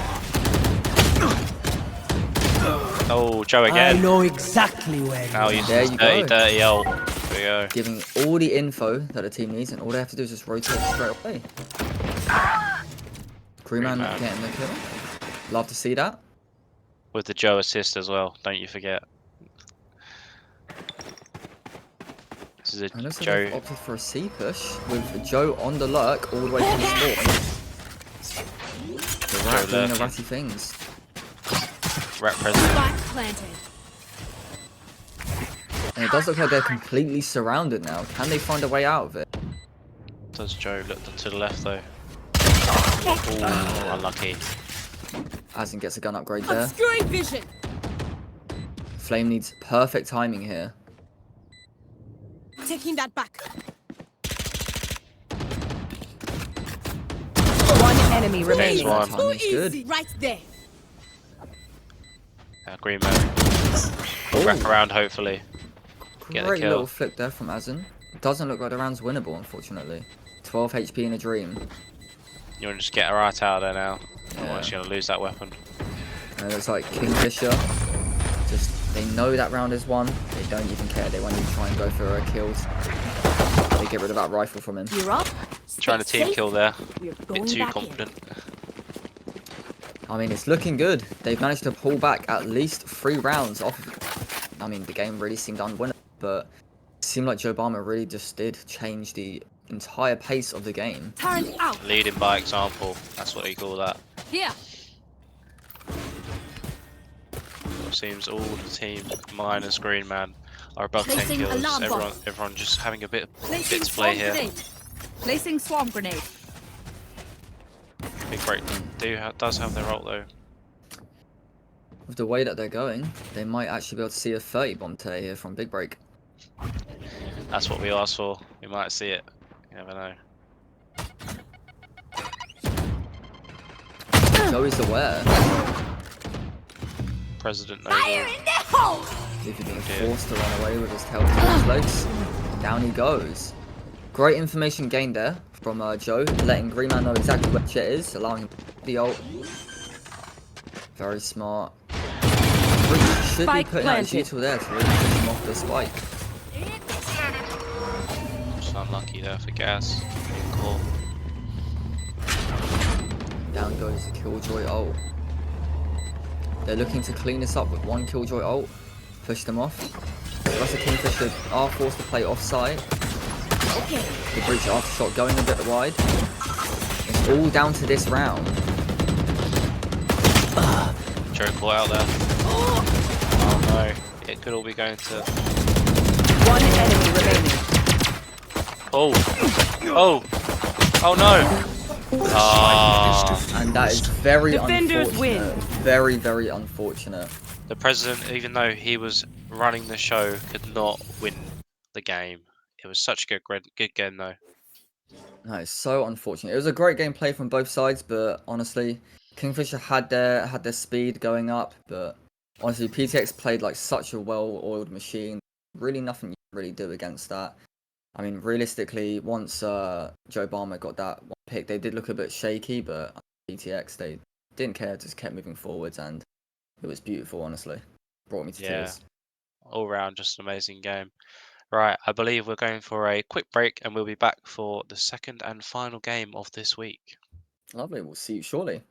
Oh, Joe I again. know exactly where Now you he's There his you dirty, go. dirty ult. There we go. Giving all the info that the team needs, and all they have to do is just rotate straight away. Crewman Man. getting the kill. Love to see that. With the Joe assist as well, don't you forget. This is a And looks like they've Joe. opted for a C push with Joe on the lurk all the way from spawn. The rat doing the lurking. ratty things. Rat president. Spike planted. And it does look like they're completely surrounded now. Can they find a way out of it? Does Joe look to the left though? Ooh, unlucky. Asin gets a gun upgrade there. Obscuring vision. Flame needs perfect timing here. Taking that back. One enemy remaining. one. That timing's good. Easy. Right there. Green man. Wrap around hopefully. Get the Great kill. little flick there from Asin. Doesn't look like the round's winnable, unfortunately. 12 HP in a dream. You want to just get her right out of there now. Yeah. Otherwise you're going to lose that weapon. And it looks like Kingfisher. They know that round is won. They don't even care. They won't even try and go for kills. They get rid of that rifle from him. You're up. Trying to team kill there. We're Bit going too back confident. I mean, it's looking good. They've managed to pull back at least 3 rounds off. I mean, the game really seemed unwinnable, but it seemed like Joe Obama really just did change the entire pace of the game. Turret out. Leading by example. That's what you call that. Here. It seems all the team minus Green Man are above 10 Placing kills. alarm bot. Everyone just having a bit Placing to play swarm here. grenade. Placing swarm grenade. Big break does have their ult though. With the way that they're going, they might actually be able to see a 30 bomb today here from Big Break. That's what we asked for. We might see it. You never know. Joe is aware. President knows Fire all. in the hole. If he's being dear. forced to run away with his tail between his legs. Down he goes. Great information gained there from Joe, letting Green Man know exactly where Chet is, allowing him the ult. Very smart. Should Spike be putting out his planted. util there to really push him off the spike. Just unlucky there for gas. Good call. Down goes the Killjoy ult. They're looking to clean this up with one Killjoy ult. Push them off. The rest of Kingfisher are forced to play offside. Okay. The breach aftershock going a bit wide. It's all down to this round. Joe caught out there. Oh no. It could all be going to. One enemy remaining. Oh! Oh! Oh no! Ah, And that is very Defenders unfortunate. win. Very, very unfortunate. the president, even though he was running the show, could not win the game. It was such a good game though. No, it's so unfortunate. It was a great gameplay from both sides, but honestly, Kingfisher had their speed going up, but honestly, PTX played like such a well-oiled machine. Really nothing you can really do against that. I mean, realistically, once Joe Obama got that one pick, they did look a bit shaky, but PTX, they didn't care, just kept moving forwards, and it was beautiful, honestly. Brought me to Yeah, tears. all round just an amazing game. Right, I believe we're going for a quick break and we'll be back for the second and final game of this week. Lovely, we'll see you shortly.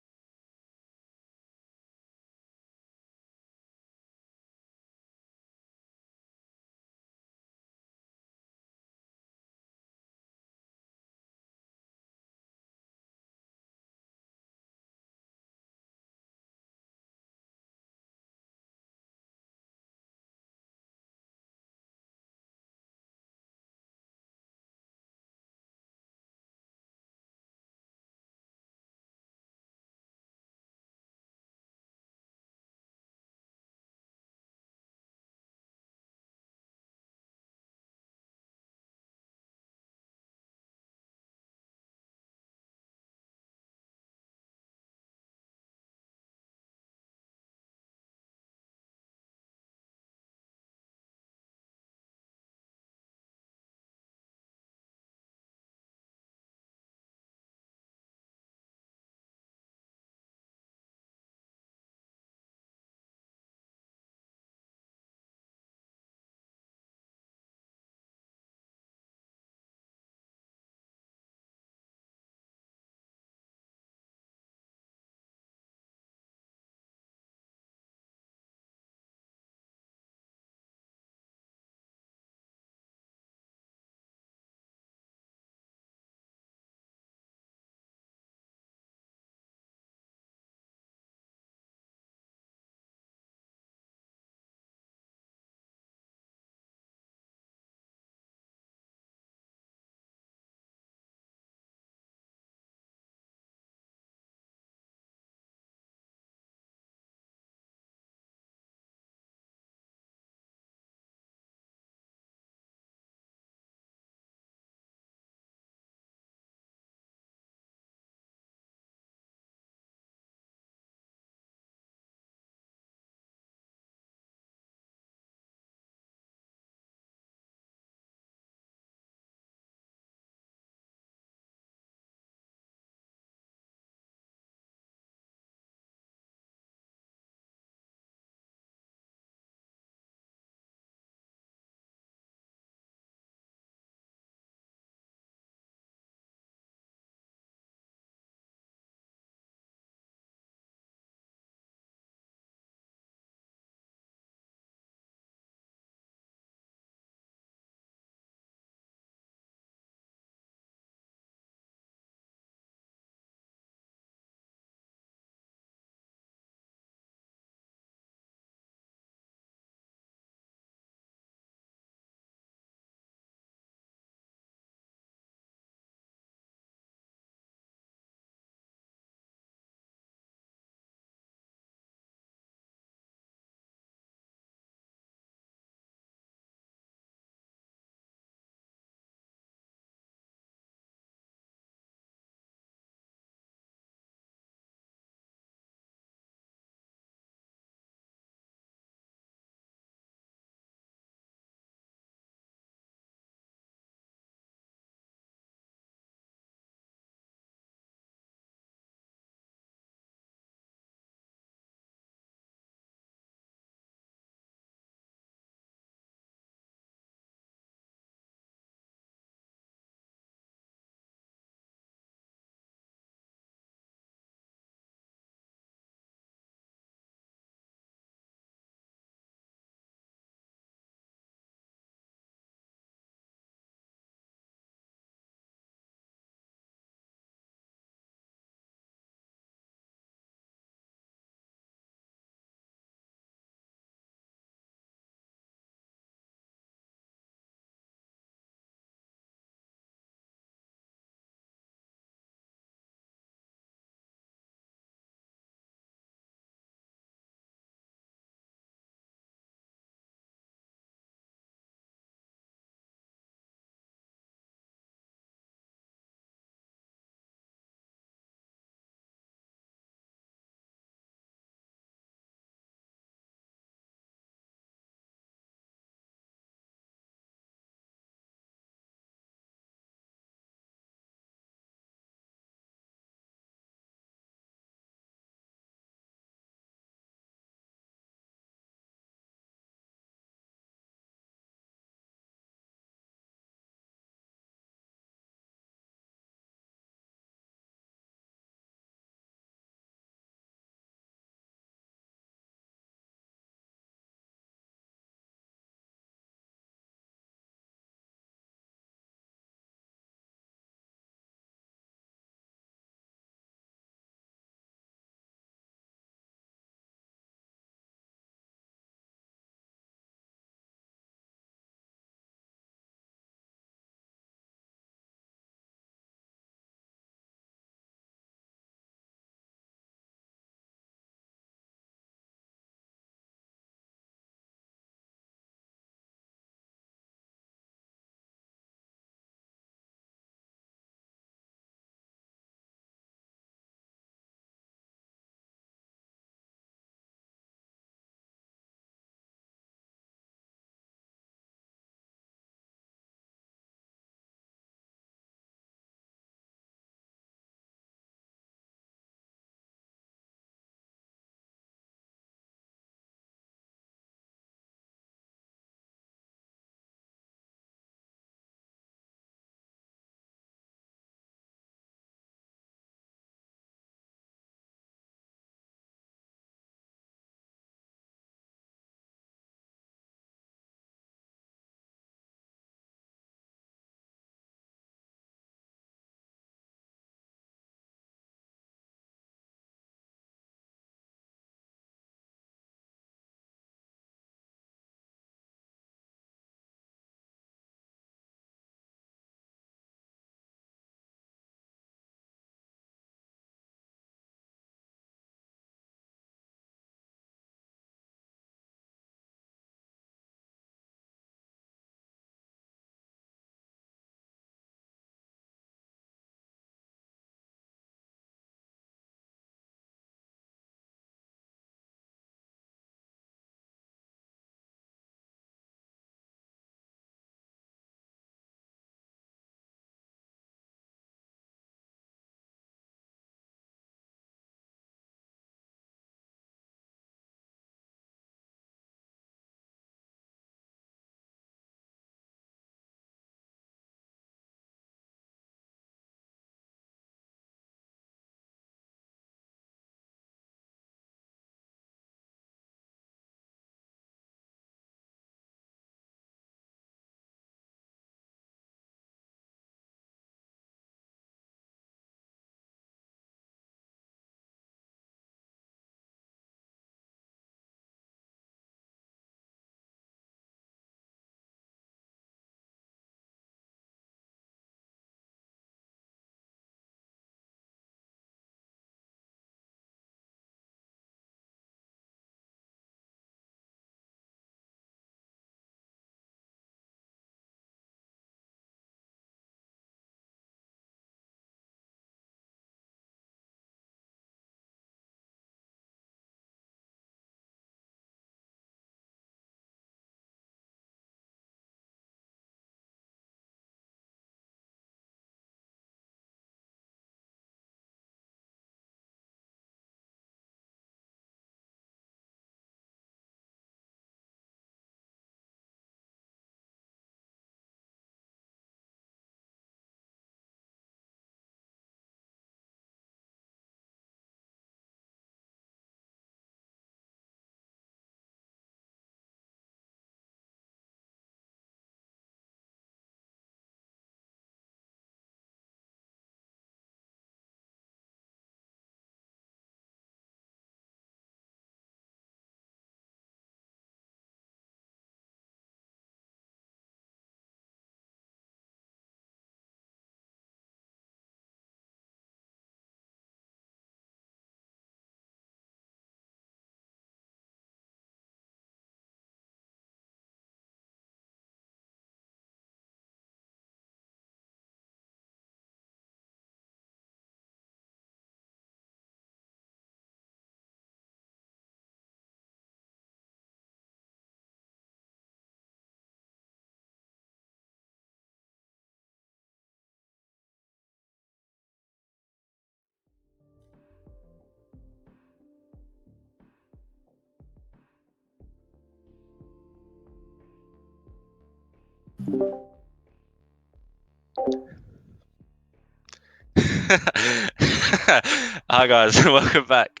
Hi guys, welcome back.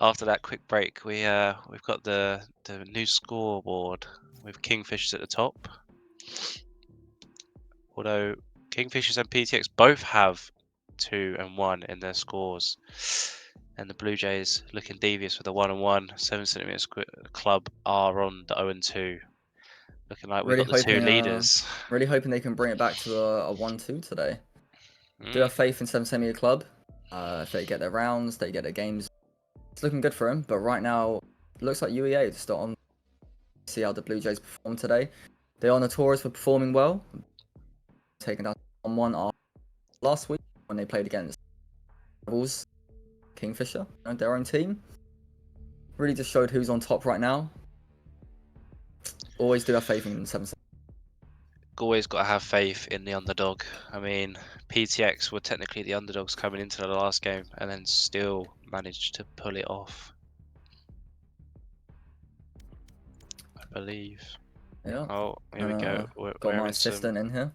After that quick break, we've got the new scoreboard with Kingfishers at the top. Although Kingfishers and PTX both have 2 and 1 in their scores, and the Blue Jays looking devious with the 1 and 1. 7cm Club are on the 0 and 2, looking like we've Really got the 2 hoping, leaders. really hoping they can bring it back to a 1-2 today. Do Mm. have faith in 7cm Club. If they get their rounds, they get their games. It's looking good for him, but right now, it looks like UEA to start on. See how the Blue Jays perform today. They are notorious for performing well, taking down 1-1 last week when they played against Rebels, Kingfisher, and their own team. Really just showed who's on top right now. Always do have faith in 7cm. Always got to have faith in the underdog. I mean, PTX were technically the underdogs coming into the last game and then still managed to pull it off, I believe. Yeah. Oh, here we go. Got my assistant in here.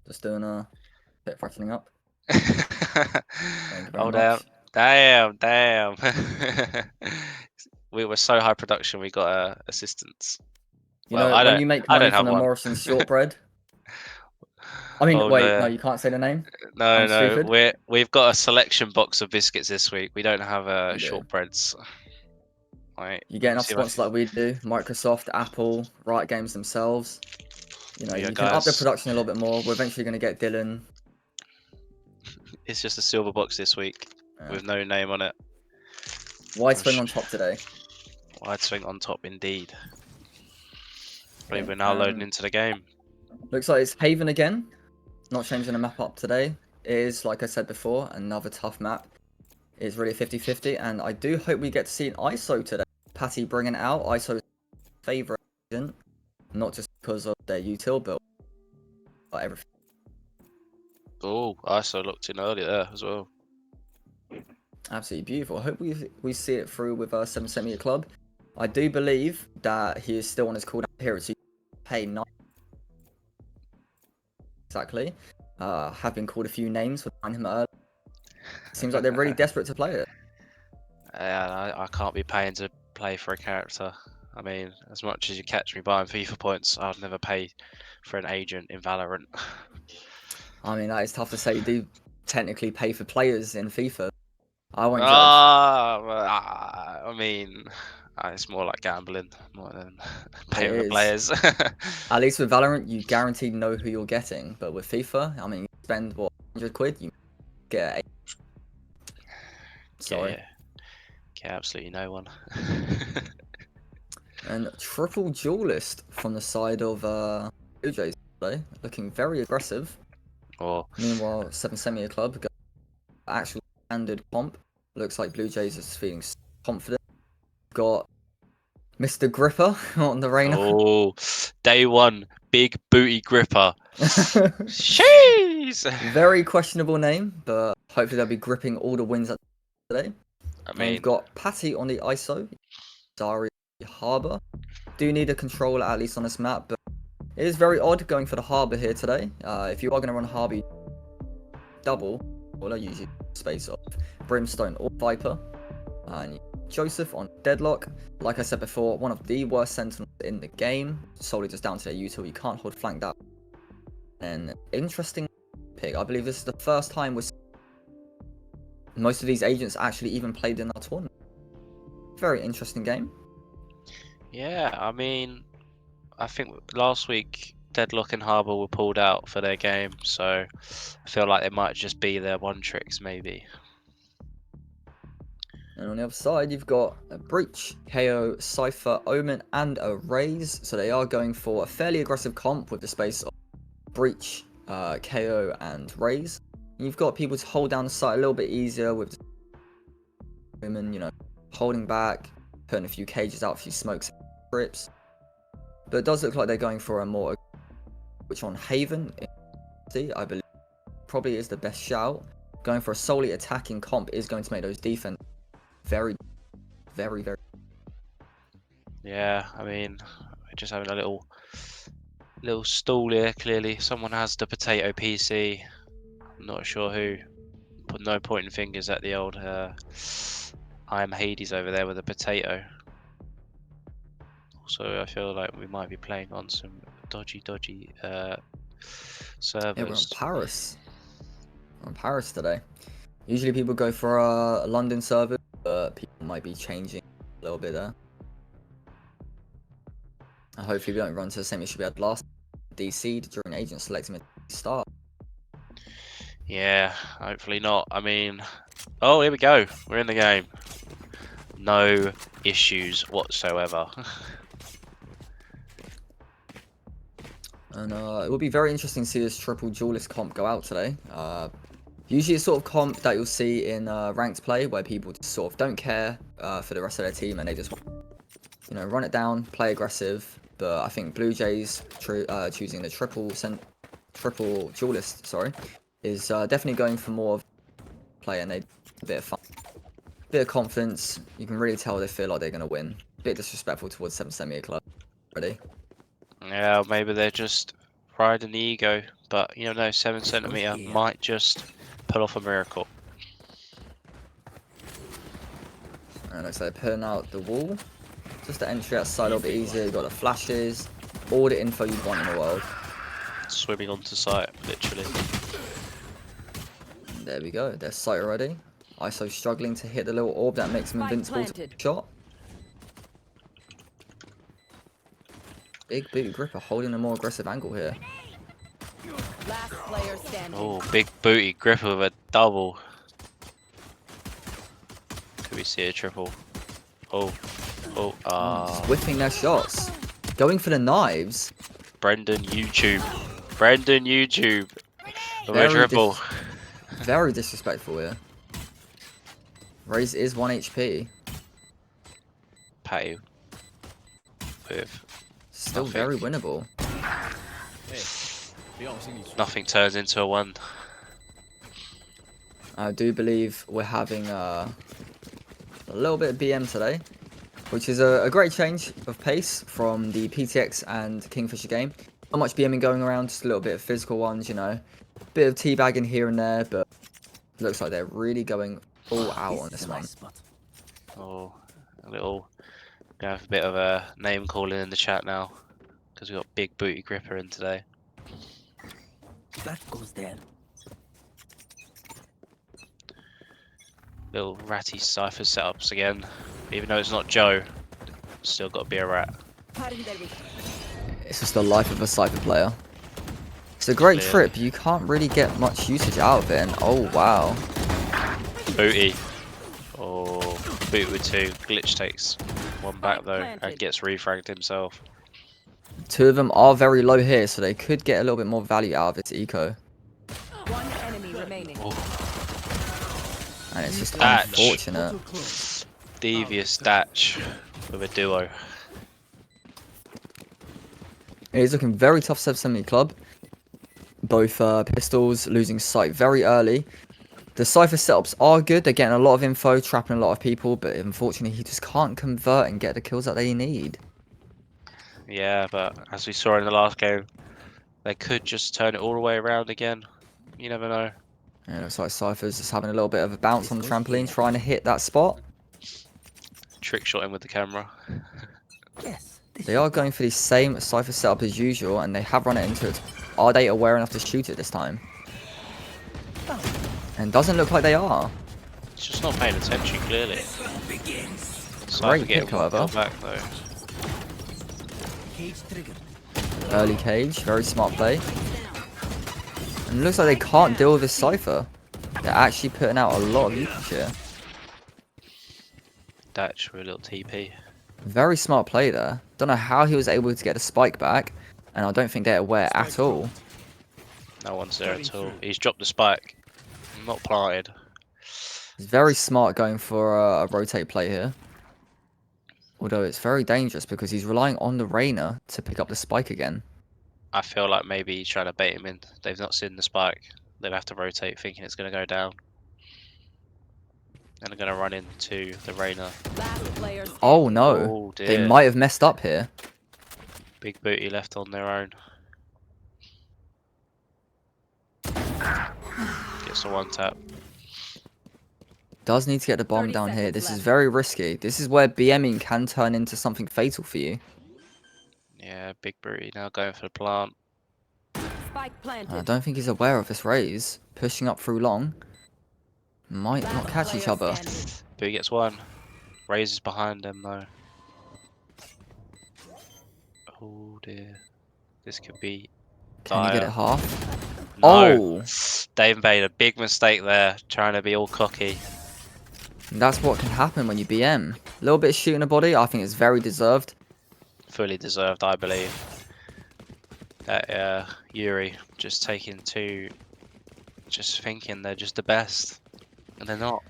Just doing a bit of freshening up. Thank you very Oh, damn. much. Damn. We were so high production, we got assistants. You Well, know, when you make I money don't from have the one. Morrison's shortbread. I mean, Oh wait, no, no, you can't say the name. no, I'm no. stupid. We've got a selection box of biscuits this week. We don't have You do. shortbreads. Right. You Let get me enough see if I sponsors like we do. Microsoft, Apple, Riot Games themselves. You know, Yeah, you can up the guys. production a little bit more. We're eventually going to get Dylan. It's just a silver box this week with no name on it. Wide I'm swing sh- on top today. Wide swing on top, indeed. I believe Okay, we're now loading into the game. Looks like it's Haven again. Not changing the map up today. It is, like I said before, another tough map. It's really 50-50, and I do hope we get to see an ISO today. Patty bringing it out. ISO's favourite agent. Not just because of their util, but everything. Oh, ISO looked in earlier there as well. Absolutely beautiful. I hope we see it through with 7cm Club. I do believe that he is still on his cooldown period, so you pay 9. Exactly. Have been called a few names for finding him early. Seems like they're really desperate to play it. Yeah, I can't be paying to play for a character. I mean, as much as you catch me buying FIFA points, I'd never pay for an agent in Valorant. I mean, that is tough to say. You do technically pay for players in FIFA. I won't judge. I mean, it's more like gambling more than It paying for is. players. At least with Valorant, you guaranteed know who you're getting. But with FIFA, I mean, you spend, what, 100 quid? You get 8. Sorry. Yeah. Get absolutely no one. And triple duelist from the side of Blue Jays today. Looking very aggressive. Or Meanwhile, 7cm Club got actual standard comp. Looks like Blue Jays is feeling confident. Got Mr. Gripper on the Reina. oh, day one, big booty gripper. Jeez. Very questionable name, but hopefully they'll be gripping all the wins today. I And we've mean, got Patty on the ISO. Dari Harbour. Do need a controller at least on this map, but it is very odd going for the Harbour here today. If you are going to run Harbour, double, well, I usually space of Brimstone or Viper. And Joseph on Deadlock. Like I said before, one of the worst sentinels in the game, solely just down to their util. You can't hold flank that. And interesting pick. I believe this is the first time most of these agents actually even played in our tournament. Very interesting game. yeah, I mean, I think last week Deadlock and Harbour were pulled out for their game, so I feel like it might just be their one tricks, maybe. And on the other side, you've got a Breach, KO, Cypher, Omen, and a Raze. So they are going for a fairly aggressive comp with the space of Breach, KO, and Raze. And you've got people to hold down the site a little bit easier with Omen, you know, holding back, putting a few cages out, a few smokes, grips. But it does look like they're going for a more, which on Haven, I believe, probably is the best shout. Going for a solely attacking comp is going to make those defense very, very, very. Yeah, I mean, we're just having a little Little stall here, clearly. Someone has the potato PC. I'm not sure who. But no pointing fingers at the old I am Hades over there with a potato. Also, I feel like we might be playing on some dodgy Yeah, we're on servers. Paris. We're on Paris today. Usually people go for a London server, but people might be changing a little bit there. And hopefully we don't run into the same issue we had last DC'd during agent selecting a start. Yeah, hopefully not. I mean, oh, here we go. We're in the game. No issues whatsoever. And it will be very interesting to see this triple duelist comp go out today. Usually a sort of comp that you'll see in ranked play where people just sort of don't care for the rest of their team and they just, you know, run it down, play aggressive. But I think Blue Jays choosing the triple duelist, sorry, is definitely going for more of play and they a bit of fun, bit of confidence. You can really tell they feel like they're gonna win. Bit disrespectful towards 7 centimeter club already. Yeah, maybe they're just riding the ego, but you know, 7 centimeter might just pull off a miracle. And looks like they're pulling out the wall. Just the entry outside a little bit easier. You've got the flashes, all the info you'd want in the world. Swimming onto site, literally. And there we go. They're sight already. ISO struggling to hit the little orb that makes him Spike invincible to planted. shot. Big gripper holding a more aggressive angle here. Last player standing. Oh, big booty gripper with a double. Could we see a triple? Oh, Just whiffing their shots. Going for the knives. Brendan YouTube. Brendan YouTube. With a Very triple. Very disrespectful here. Raze is 1 HP. Patty. With Still nothing. very winnable. Nothing turns into a 1. I do believe we're having a little bit of BM today, which is a great change of pace from the PTX and Kingfisher game. Not much BMing going around, just a little bit of physical ones, you know. Bit of teabagging here and there, but looks like they're really going all out on this one. Oh, a little. Gonna have a bit of a name calling in the chat now. Because we got Big Booty Gripper in today. That goes there. Little ratty Cypher setups again. Even though it's not Joe, still got to be a rat. It's just the life of a Cypher player. It's a great Clearly. trip, you can't really get much usage out of it, and oh wow. Booty. Oh, Booty with 2. Glitch takes 1 back though and planted. gets refragged himself. 2 of them are very low here, so they could get a little bit more value out of its eco. One enemy remaining. And it's just Thatch. unfortunate. Devious Datch with a duo. It is looking very tough 770 club. Both pistols losing sight very early. The Cypher setups are good. They're getting a lot of info, trapping a lot of people, but unfortunately he just can't convert and get the kills that they need. Yeah, but as we saw in the last game, they could just turn it all the way around again. You never know. And it looks like Cypher's just having a little bit of a bounce on the trampoline, trying to hit that spot. Trick shot him with the camera. Yes. They are going for the same Cypher setup as usual, and they have run it into it. Are they aware enough to shoot it this time? And doesn't look like they are. It's just not paying attention, clearly. Great pick, however. Back, though. Cage triggered. Early cage, very smart play. And it looks like they can't deal with this Cypher. They're actually putting out a lot of usage here. Datch with a little TP. Very smart play there. Don't know how he was able to get a spike back, and I don't think they're aware at all. No one's there at all. He's dropped the spike. Not planted. He's very smart going for a rotate play here. Although it's very dangerous because he's relying on the Reyna to pick up the spike again. I feel like maybe he's trying to bait him in. They've not seen the spike. They'll have to rotate thinking it's going to go down. And they're going to run into the Reyna. Last player Oh no, Oh they dear. might have messed up here. Big booty left on their own. Gets a one tap. Does need to get the bomb 30 down here. seconds This is left. very risky. This is where BMing can turn into something fatal for you. Yeah, Big Booty now going for the plant. Spike I planted. don't think he's aware of this raise. Pushing up through long. Might not Last catch each player other. standing. Booty gets one. Raises behind him though. Oh dear. This could be Can you get dire. it half? No. Oh! They've made a big mistake there, trying to be all cocky. That's what can happen when you BM. A little bit of shooting a body, I think it's very deserved. Fully deserved, I believe. That Yuri just taking two, just thinking they're just the best, and they're not.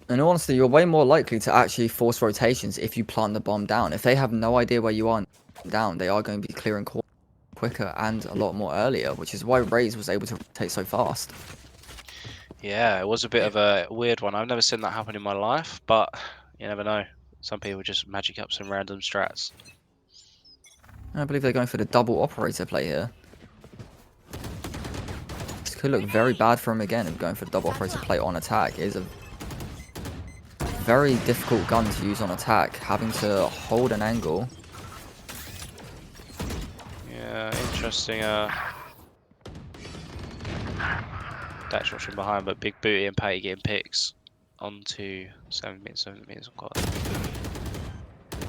In all honesty, you're way more likely to actually force rotations if you plant the bomb down. If they have no idea where you are down, they are going to be clearing quicker and a lot more earlier, which is why Raze was able to rotate so fast. Yeah, it was a bit of a weird one. I've never seen that happen in my life, but you never know. Some people just magic up some random strats. I believe they're going for the double operator play here. This could look very bad for him again if going for the double operator play on attack. It is a very difficult gun to use on attack, having to hold an angle. Yeah, interesting. Dash rushing behind, but Big Booty and Patty getting picks onto 7 meters. 7 meters. Quite.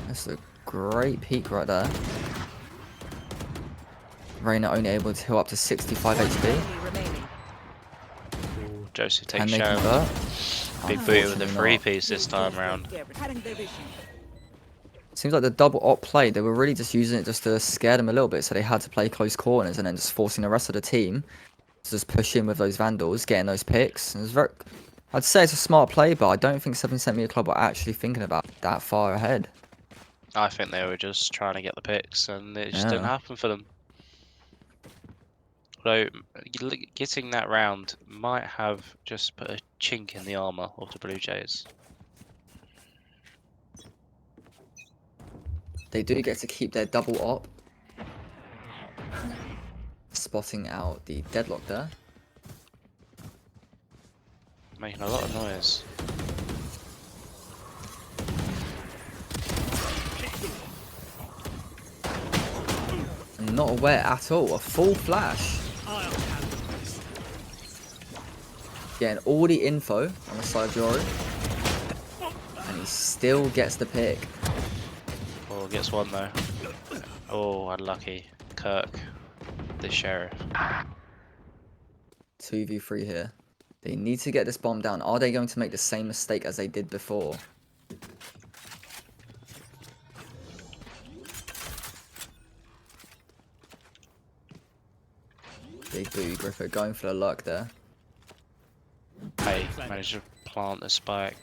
That's a great peek right there. Reyna only able to heal up to 65 HP. Enemy remaining. Ooh, Joseph Can takes they Sharon. convert? Big Booty with the Unfortunately free not. piece this time round. Cutting their vision. Seems like the double op play, they were really just using it just to scare them a little bit, so they had to play close corners and then just forcing the rest of the team to just push in with those vandals, getting those picks. And it was very, I'd say it's a smart play, but I don't think 7 Centimeter Club were actually thinking about that far ahead. I think they were just trying to get the picks, and it just didn't Yeah. happen for them. Although getting that round might have just put a chink in the armor of the Blue Jays. They do get to keep their double op. Spotting out the deadlock there. Making a lot of noise. And not aware at all. A full flash. Getting all the info on the side of Joru. And he still gets the pick. Oh, gets one though. Oh, unlucky. Kirk, the sheriff. 2v3 here. They need to get this bomb down. Are they going to make the same mistake as they did before? Big booty Gripper going for the luck there. Hey, managed to plant the spike.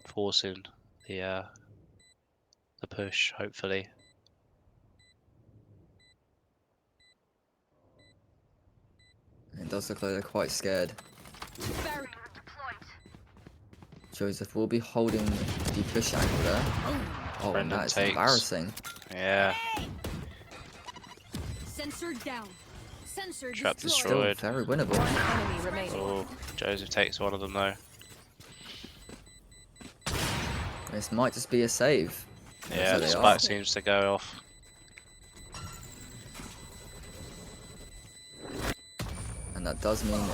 Forcing the push, hopefully. It does look like they're quite scared. Joseph will be holding the push angle there. Oh, and Brendan that is takes. embarrassing. Yeah, Sensor down. Sensor Trap destroyed. Still destroyed. very winnable. Enemy remaining. Oh, Joseph takes one of them though. This might just be a save. Yeah, So the they spike are. seems to go off. And that does mean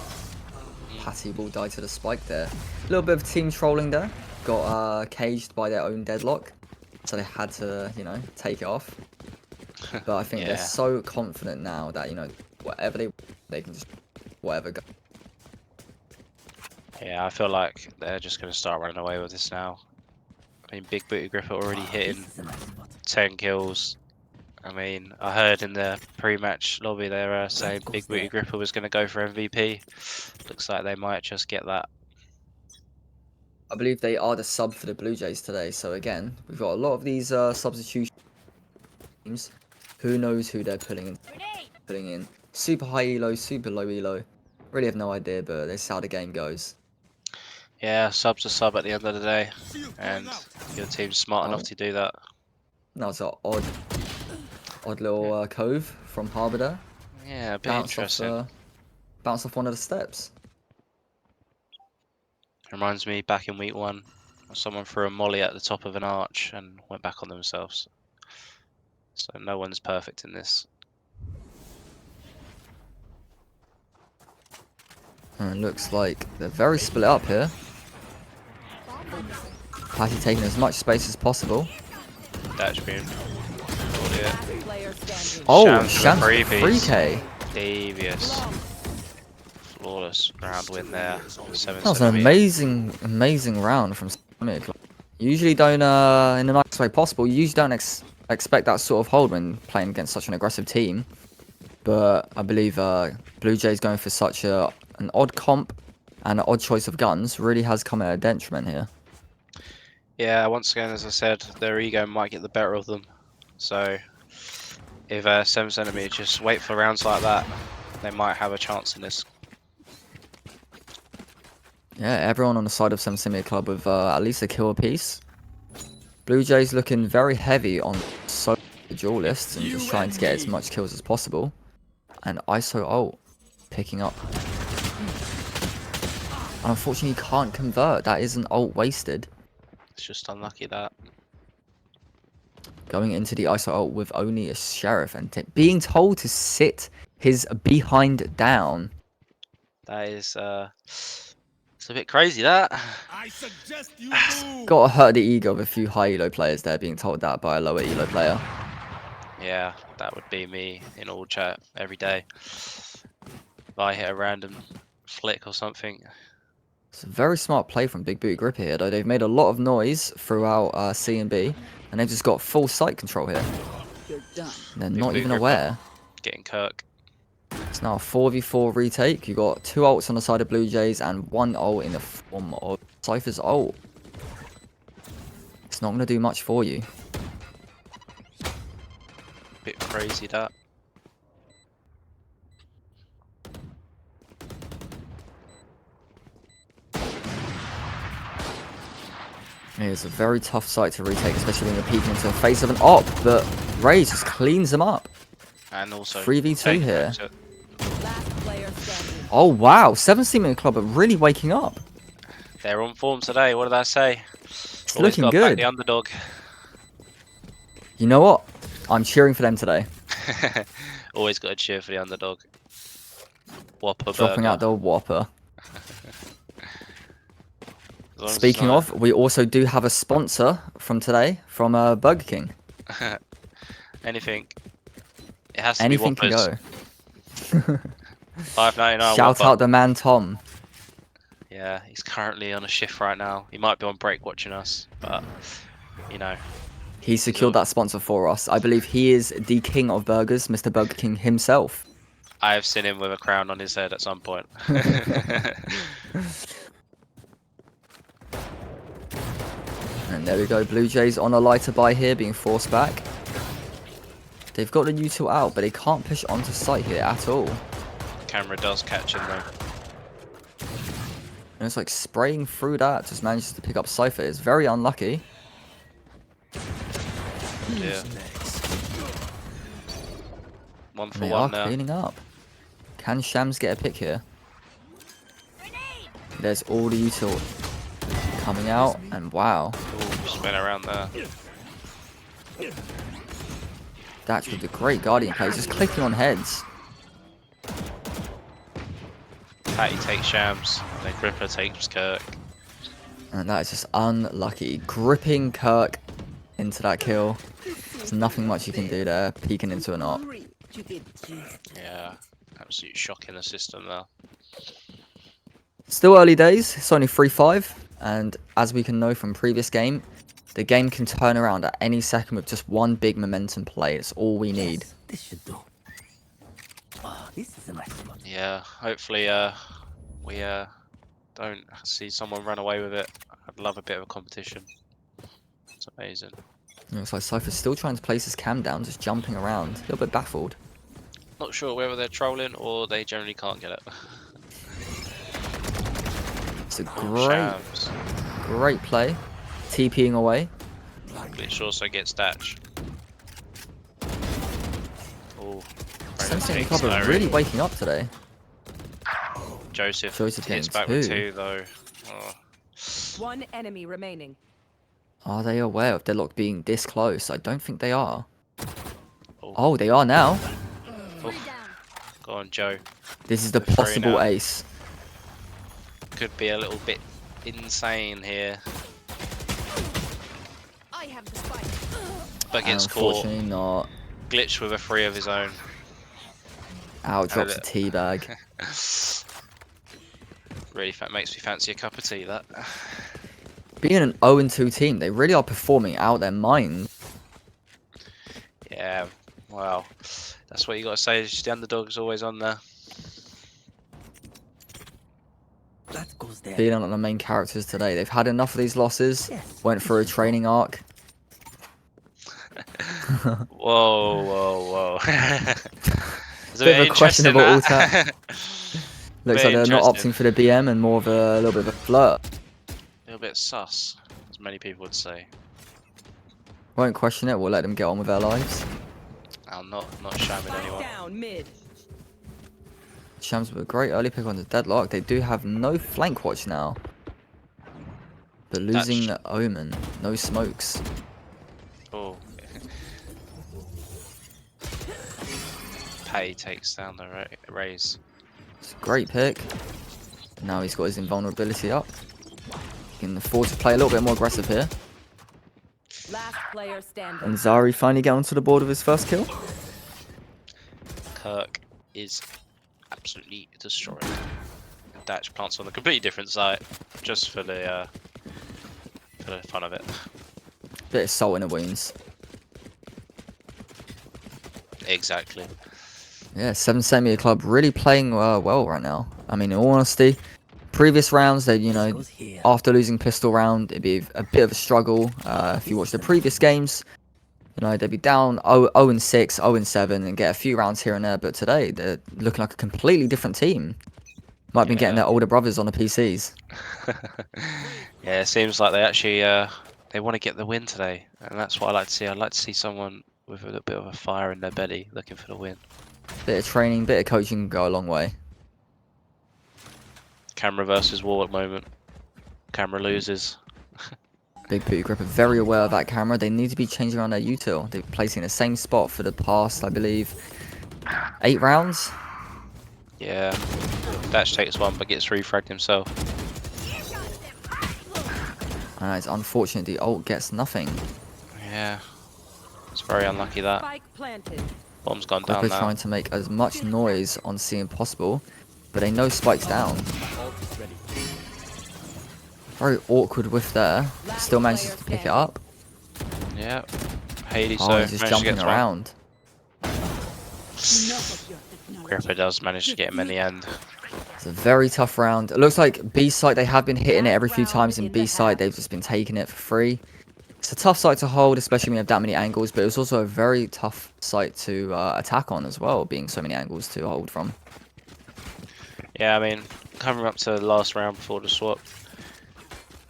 Patty will die to the spike there. A little bit of team trolling there. Got caged by their own deadlock. So they had to, you know, take it off. But I think Yeah. they're so confident now that, you know, whatever they can just, whatever go. Yeah, I feel like they're just going to start running away with this now. I mean, Big Booty Gripper already hitting 10 kills. I mean, I heard in the pre-match lobby they were saying Big Booty Gripper was going to go for MVP. Looks like they might just get that. I believe they are the sub for the Blue Jays today. So again, we've got a lot of these substitution teams. Who knows who they're putting in. Super high elo, super low elo. Really have no idea, but this is how the game goes. Yeah, sub's a sub at the end of the day. And your team's smart enough to do that. That was an odd little cove from Harbour there. Yeah, a bit Bounce interesting. bounce off one of the steps. Reminds me back in week 1, someone threw a molly at the top of an arch and went back on themselves. So no one's perfect in this. And it looks like they're very split up here. Patty taking as much space as possible. Thatch being Last player standing. Oh, Shams Shams with a with freebie. 3k. devious. Flawless round win there. 7 That was an amazing round from Summit Club. You usually don't, in the nicest way possible, you usually don't expect that sort of hold when playing against such an aggressive team. But I believe Blue Jays going for such an odd comp and an odd choice of guns really has come at a detriment here. Yeah, once again, as I said, their ego might get the better of them. So if 7cm just wait for rounds like that, they might have a chance in this. Yeah, everyone on the side of 7cm Club with at least a kill apiece. Blue Jays looking very heavy on the duelists and just trying to get as much kills as possible. And ISO ult picking up. And unfortunately can't convert. That is an ult wasted. It's just unlucky that. Going into the ISO ult with only a sheriff and being told to sit his behind down. That is it's a bit crazy that. I suggest you move. Gotta hurt the ego of a few high elo players there being told that by a lower elo player. Yeah, that would be me in all chat every day. If I hit a random flick or something. It's a very smart play from Big Booty Gripper here, though. They've made a lot of noise throughout C and B, and they've just got full sight control here. You're done. And they're Big not Booty even Gripper. aware. Getting Kirk. It's now a 4v4 retake. You got 2 ults on the side of Blue Jays and 1 ult in the form of Cypher's ult. It's not going to do much for you. Bit crazy that. It's a very tough site to retake, especially when you're peeking into the face of an op, but Ray just cleans them up. And also 3v2 taking here. back to- Last player standing. Oh wow, 7cm Club are really waking up. They're on form today, what did I say? It's Always looking gotta back good. the underdog. You know what? I'm cheering for them today. Always gotta cheer for the underdog. Whopper Dropping burger. out the Whopper. As long as it's Speaking not- of, we also do have a sponsor from today from Burger King. anything. It has to Anything be can Whoppers. go. $5.99 Shout Whopper. out the man Tom. Yeah, he's currently on a shift right now. He might be on break watching us, but you know. He secured that sponsor for us. I believe he is the king of burgers, Mr. Burger King himself. I have seen him with a crown on his head at some point. And there we go, Blue Jays on a lighter buy here, being forced back. They've got the U2 out, but they can't push onto site here at all. Camera does catch him though. And it's like spraying through that, just manages to pick up Cypher. It's very unlucky. Yeah. One And for they are one now. cleaning up. Can Shams get a pick here? There's all the util coming out, and wow. Ooh, spin around there. That's with the great Guardian play, just clicking on heads. Patty takes Shams, and then Gripper takes Kirk. And that is just unlucky. Gripping Kirk into that kill. There's nothing much you can do there, peeking into an op. You get just Yeah, absolute shock in the system there. Still early days, it's only 3-5, and as we can know from previous game, the game can turn around at any second with just one big momentum play. It's all we need. This should do. Oh, this is a nice spot. Yeah, hopefully we don't see someone run away with it. I'd love a bit of a competition. It's amazing. Looks like Cypher's still trying to place his cam down, just jumping around. A little bit baffled. Not sure whether they're trolling or they generally can't get it. It's a Shams. great play. TPing away. Glitch also gets Datch. Oh, Sensei Big Club are Skyrim. really waking up today. Joseph Joseph hits getting back with 2. 2 though. Oh. One enemy remaining. Are they aware of Deadlock being this close? I don't think they are. Oh. Oh, they are now. Three down. Go on, Joe. This is the They're free possible now. ace. Could be a little bit insane here, I have the spike. but gets caught. Unfortunately not. Glitch with a 3 of his own. Ow, And drops a teabag. Really makes me fancy a cup of tea, that. Being an 0-2 team, they really are performing out their mind. Yeah, well, that's what you got to say. Is the underdog's always on there. That goes there. Being on the main characters today, they've had enough of these losses. Yes. Went through a training arc. Whoa, whoa, whoa. There's a Bit bit of a questionable interesting, ult tap. that. Looks Bit like they're not interesting. opting for the BM and more of a little bit of a flirt. A little bit sus, as many people would say. Won't question it. We'll let them get on with their lives. I'm not shaming Spike anyone. down mid. Shams with a great early pick on the Deadlock. They do have no flank watch now. But losing the Omen. No smokes. Oh. Pay takes down the raise. It's a great pick. Now he's got his invulnerability up. He can afford to play a little bit more aggressive here. Last player standing. And Zari finally get onto the board with his first kill. Kirk is absolutely destroyed. Datch plants on a completely different site, just for the fun of it. Bit of salt in the wounds. Exactly. Yeah, 7 Samuel Club really playing well right now. I mean, in all honesty, previous rounds, they, you know, Goes here. after losing pistol round, it'd be a bit of a struggle. If you watch the previous games, you know, they'd be down 0-6, 0-7, and get a few rounds here and there. But today, they're looking like a completely different team. Might be getting their older brothers on the PCs. Yeah, it seems like they actually they want to get the win today, and that's what I like to see. I'd like to see someone with a little bit of a fire in their belly, looking for the win. Bit of training, bit of coaching can go a long way. Camera versus wall at the moment. Camera loses. Big Booty Grip are very aware of that camera. They need to be changing around their util. They're placing the same spot for the past, I believe, 8 rounds. Yeah. Datch takes one, but gets refragged himself. And it's unfortunate the ult gets nothing. Yeah. It's very unlucky that. Spike planted. Bomb's gone Grip down are now. trying to make as much noise on C as possible, but they know Spike's down. Very awkward whiff there. Still manages to pick it up. Yeah. Hades Oh, so he's just managed to jumping get one. around. Gripper does manage to get him in the end. It's a very tough round. It looks like B site, they have been hitting it every few times. In B site, they've just been taking it for free. It's a tough site to hold, especially when you have that many angles, but it's also a very tough site to attack on as well, being so many angles to hold from. Yeah, I mean, coming up to the last round before the swap,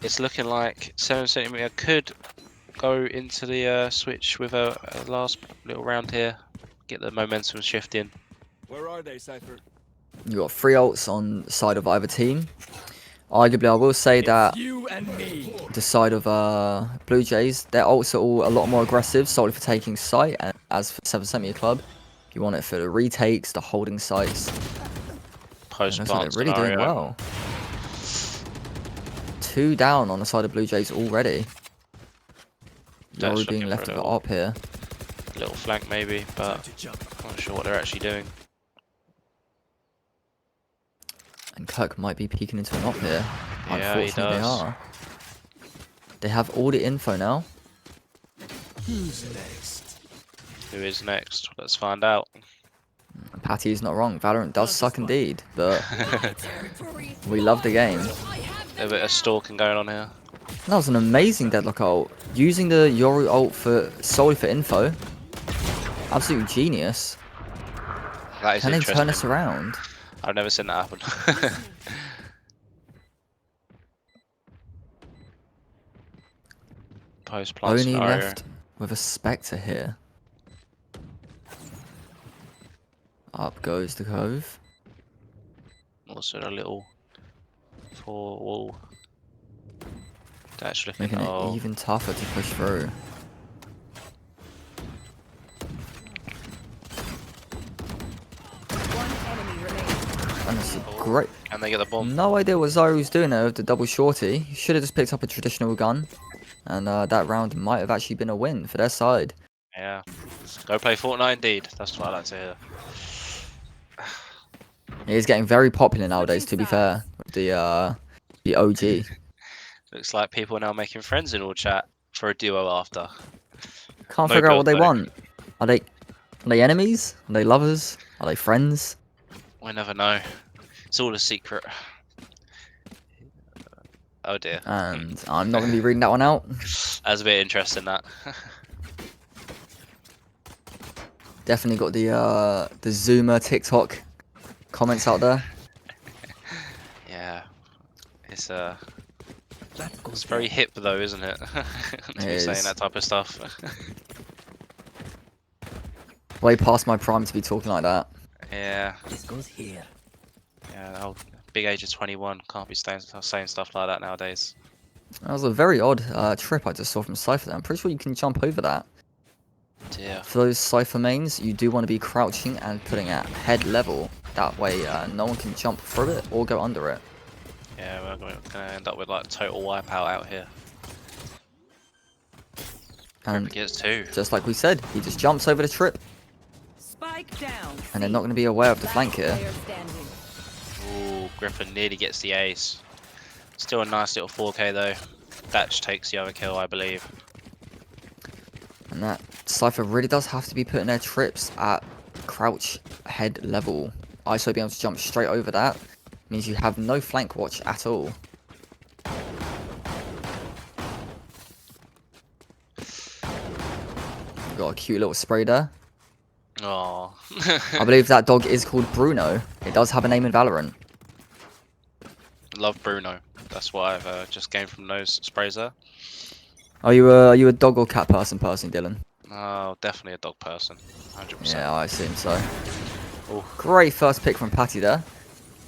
it's looking like 7 centimeter could go into the switch with a last little round here, get the momentum shifting. Where are they, Cypher? You got 3 ults on the side of either team. Arguably, I will say that You and me. the side of Blue Jays, their ults are all a lot more aggressive, solely for taking site. And as for 7 Centimeter Club, you want it for the retakes, the holding sites. Post Looks like plant they're really doing scenario. well. 2 down on the side of Blue Jays already. That's Yori being looking left for with a the op here. little flank maybe, but I'm not sure what they're actually doing. And Kirk might be peeking into an op here. Yeah, he Unfortunately, they does. are. They have all the info now. Who's next? Who is next? Let's find out. Patty's not wrong. Valorant does suck indeed, but Territory. we love the game. I have A bit of stalking going on here. That was an amazing Deadlock ult. Using the Yoru ult solely for info. Absolute genius. That is Can they interesting. turn this around? I've never seen that happen. Post plant Only scenario. left with a Spectre here. Up goes the cove. Also a little four wall. That's looking. Making it Oh, even tougher to push through. One enemy remaining. And it's a great. and they get the bomb. No idea what Zyro was doing there with the double shorty. He should have just picked up a traditional gun. And that round might have actually been a win for their side. Yeah. Go play Fortnite indeed. That's what I like to hear. It is getting very popular nowadays, to be fair, with the OG. Looks like people are now making friends in all chat for a duo after. Can't No figure out what build they though. want. Are they enemies? Are they lovers? Are they friends? We never know. It's all a secret. Oh dear. And I'm not going to be reading that one out. That's a bit interesting, that. Definitely got the Zoomer TikTok comments out there. Yeah. It's That goes it's very hip though, isn't it? To be It saying is. that type of stuff. Way past my prime to be talking like that. Yeah. This goes here. Yeah. Oh, big age of 21 can't be saying stuff like that nowadays. That was a very odd trip I just saw from Cypher there. I'm pretty sure you can jump over that. Dear. For those Cypher mains, you do want to be crouching and putting at head level. That way no one can jump through it or go under it. Yeah, we're gonna end up with like total wipeout out here. And Ripper gets two. just like we said, he just jumps over the trip Spike down. and they're not going to be aware of the Last flank here. player standing. Ooh, Griffin nearly gets the ace. Still a nice little 4K though. Thatch takes the other kill, I believe. And that Cypher really does have to be putting their trips at crouch head level. ISO being able to jump straight over that means you have no flank watch at all. We've got a cute little spray there. Oh. I believe that dog is called Bruno. It does have a name in Valorant. Love Bruno. That's what I've just gained from those sprays there. Are you a dog or cat person, Dylan? Oh, definitely a dog person. 100%. Yeah, I assume so. Ooh. Great first pick from Patty there.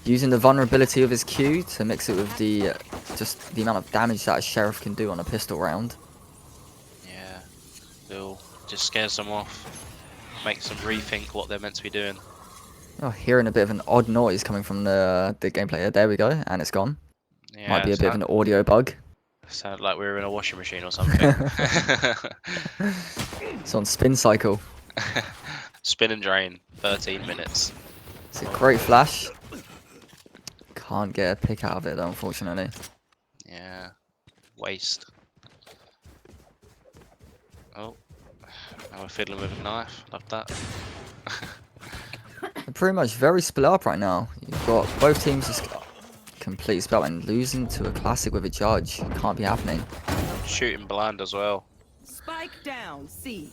Using the vulnerability of his Q to mix it with the just the amount of damage that a sheriff can do on a pistol round. Yeah. Bill just scares them off. Makes them rethink what they're meant to be doing. Oh, hearing a bit of an odd noise coming from the gameplay here. There we go, and it's gone. Yeah, Might be a bit of an audio bug. sound like we were in a washing machine or something. It's on spin cycle. Spin and drain, 13 minutes. It's a great flash. Can't get a pick out of it though, unfortunately. Yeah. Waste. Oh. Now we're fiddling with a knife. Love that. They're pretty much very split up right now. You've got both teams just complete split up and losing to a classic with a judge. Can't be happening. Shooting blind as well. Spike down. C.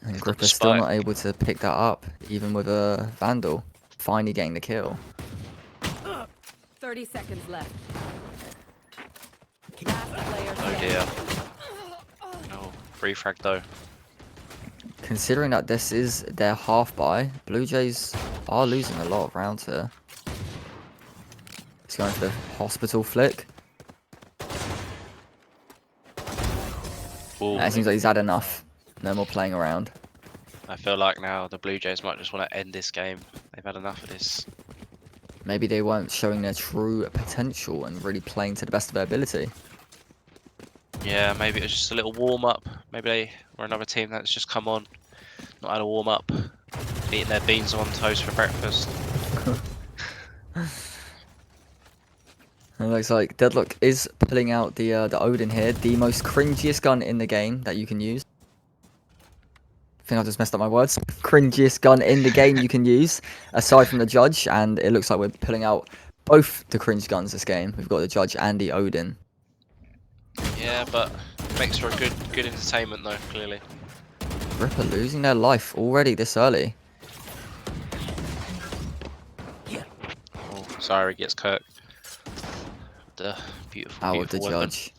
And He's got the Gripper's still not spike. able to pick that up, even with a Vandal. Finally getting the kill. 30 seconds left. Last player Oh standing. dear. No. Refrag though. Considering that this is their half buy, Blue Jays are losing a lot of rounds here. He's going for the hospital flick. Ooh. It seems like he's had enough. No more playing around. I feel like now the Blue Jays might just want to end this game. They've had enough of this. Maybe they weren't showing their true potential and really playing to the best of their ability. Yeah, maybe it was just a little warm up. Maybe they were another team that's just come on, not had a warm up, eating their beans on toast for breakfast. It looks like Deadlock is pulling out the Odin here, the most cringiest gun in the game that you can use. I think I just messed up my words. Cringiest gun in the game you can use, aside from the Judge, and it looks like we're pulling out both the cringe guns this game. We've got the Judge and the Odin. Yeah, but it makes for a good entertainment though, clearly. Ripper losing their life already this early. Oh, sorry, gets Kirk. The beautiful, Out with the beautiful weapon. Judge.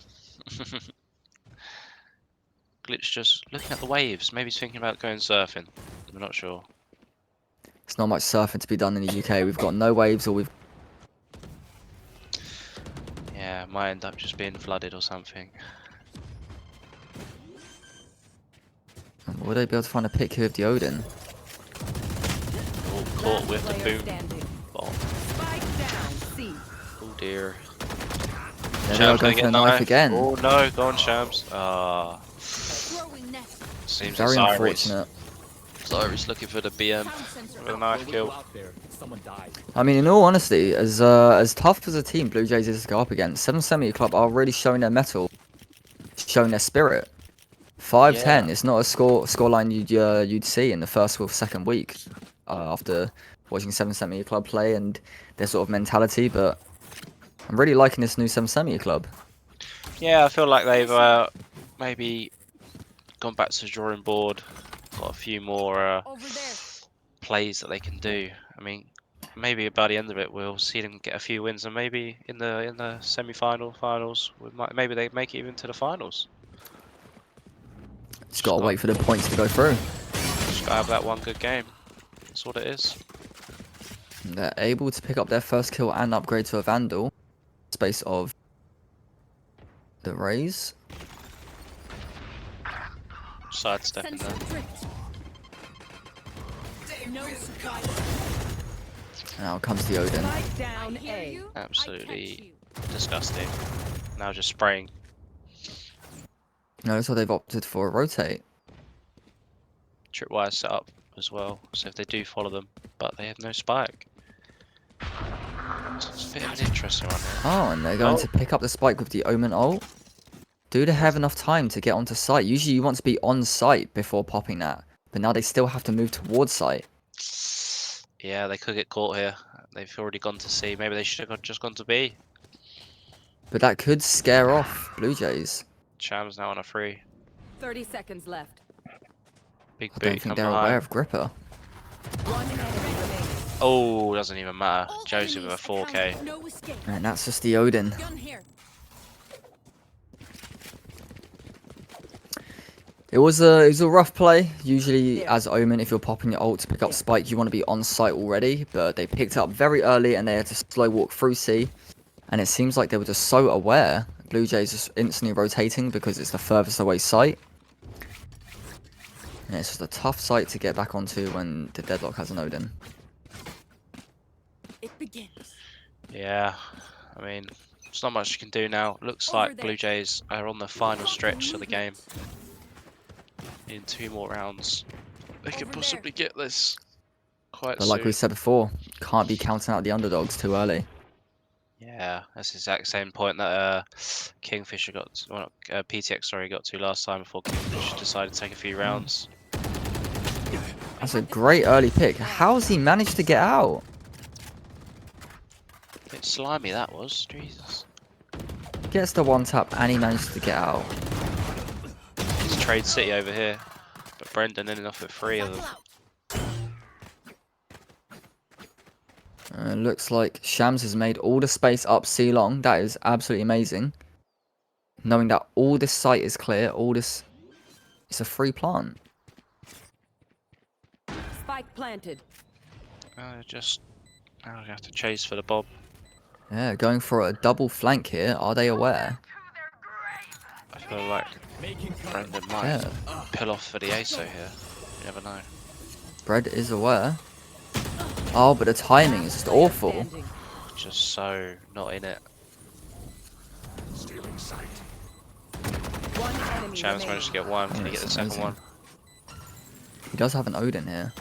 Glitch just looking at the waves. Maybe he's thinking about going surfing. I'm not sure. There's not much surfing to be done in the UK. We've got no waves, or we've... Yeah, might end up just being flooded or something. Will they be able to find a pick here with the Odin? All caught with the Player boom standing. bomb. Spike down. C. Oh dear. There they are going for the knife again. Oh no, go on Shams. Throwing net. Seems Very it's Iris. unfortunate. Iris looking for the BM Sound sensor with a out. knife kill. Out there. Someone died. I mean, in all honesty, as tough as a team Blue Jays is to go up against, 770 Club are really showing their mettle, showing their spirit. 5-10. Yeah. It's not a scoreline you'd see in the first or second week after watching 770 Club play and their sort of mentality. But I'm really liking this new 770 Club. Yeah, I feel like they've maybe gone back to the drawing board, got a few more Over there. plays that they can do. I mean, maybe by the end of it, we'll see them get a few wins, and maybe in the semi-final, finals, maybe they make it even to the finals. Just gotta wait for the points to go through. Just gotta have that one good game. That's what it is. They're able to pick up their first kill and upgrade to a Vandal. Space of the Rays. Sidestepping Sensor there. tripped. No surprise. Now comes the Odin. Spike down Hear A. you? I Absolutely catch you. disgusting. Now just spraying. Notice how they've opted for a rotate. Tripwire set up as well, so if they do follow them, but they have no spike. So it's a bit of an interesting one here. Oh, and they're going to pick up the spike with the Omen ult. Do they have enough time to get onto site? Usually you want to be on site before popping that, but now they still have to move towards site. Yeah, they could get caught here. They've already gone to C. Maybe they should have just gone to B. But that could scare off Blue Jays. Cham's now on a free. 30 seconds left. Big I booty don't come think they're aware behind. of Gripper. One enemy remaining. Oh, doesn't even matter. All Joseph with a enemies 4K. accounted. No escape. And that's just the Odin. Gun here. It was a rough play. Usually, as Omen, if you're popping your ult to pick up Spike, you want to be on site already. But they picked up very early, and they had to slow walk through C. And it seems like they were just so aware. Blue Jays just instantly rotating because it's the furthest away site. And it's just a tough site to get back onto when the Deadlock has an Odin. It begins. Yeah, I mean, there's not much you can do now. Looks Over like there. Blue Jays are on the final stretch of the game. In 2 more rounds, they could Over possibly get this quite But soon. like we said before, can't be counting out the underdogs too early. Yeah, that's the exact same point that Kingfisher got, well, PTX sorry, got to last time before Kingfisher decided to take a few rounds. That's a great early pick. How's he managed to get out? Bit slimy that was, Jesus. Gets the one tap and he managed to get out. It's Trade City over here, but Brendan ended off with 3 of them. Looks like Shams has made all the space up C long. That is absolutely amazing. Knowing that all this site is clear, all this... It's a free plant. Spike planted. Just now we have to chase for the bob. Yeah, going for a double flank here. Are they aware? I feel like Brendan might Yeah. pull off for the ASO here. You never know. Bread is aware. Oh, but the timing is just Player awful. standing. Just so not in it. One enemy Shams managed to get one. Can he Yeah, get the it's second amazing. one? He does have an Odin here.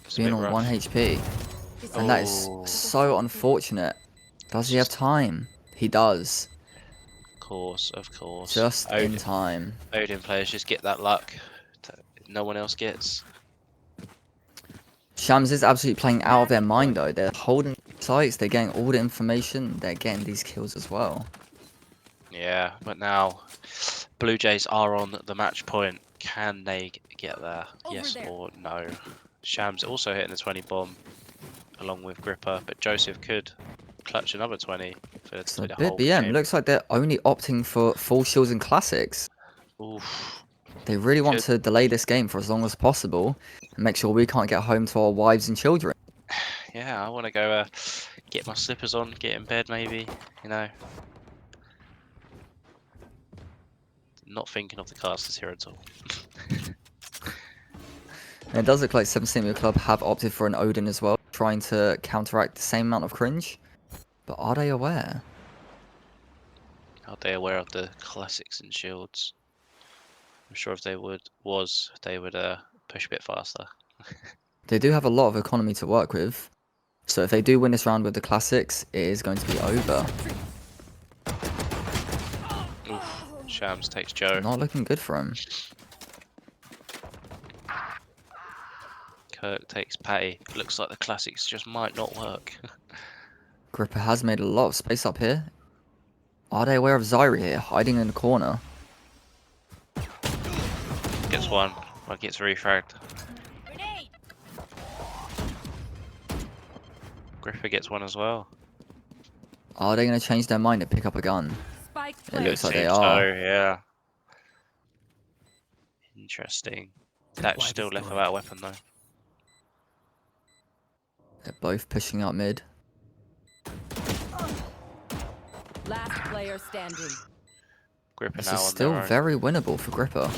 It's a Being bit on rough. 1 HP. And that is Oh. so unfortunate. Does he have time? He does. Of course, of course. Just in Odin, time. Odin players just get that luck that no one else gets. Shams is absolutely playing out of their mind though. They're holding sites, they're getting all the information, they're getting these kills as well. Yeah, but now Blue Jays are on the match point. Can they get there? Over Yes there. or no? Shams also hitting the 20 bomb along with Gripper, but Joseph could clutch another 20 for It's a the bit whole BM. game. Looks like they're only opting for full shields and classics. Oof. They really want Should- to delay this game for as long as possible and make sure we can't get home to our wives and children. Yeah, I want to go get my slippers on, get in bed maybe, you know. Not thinking of the casters here at all. And it does look like 17 Club have opted for an Odin as well, trying to counteract the same amount of cringe. But are they aware? Are they aware of the classics and shields? I'm sure if they would push a bit faster. They do have a lot of economy to work with. So if they do win this round with the classics, it is going to be over. Oof. Shams takes Joe. Not looking good for him. Kirk takes Patty. Looks like the classics just might not work. Gripper has made a lot of space up here. Are they aware of Zyri here, hiding in the corner? Gets one, but gets refragged. Grenade. Gripper gets one as well. Are they going to change their mind and pick up a gun? Spike It planted. looks like they Seems are. so, yeah. Interesting. That's Supply still left destroyed. without a weapon though. They're both pushing up mid. Last player standing. Gripper This now is on still their own. very winnable for Gripper.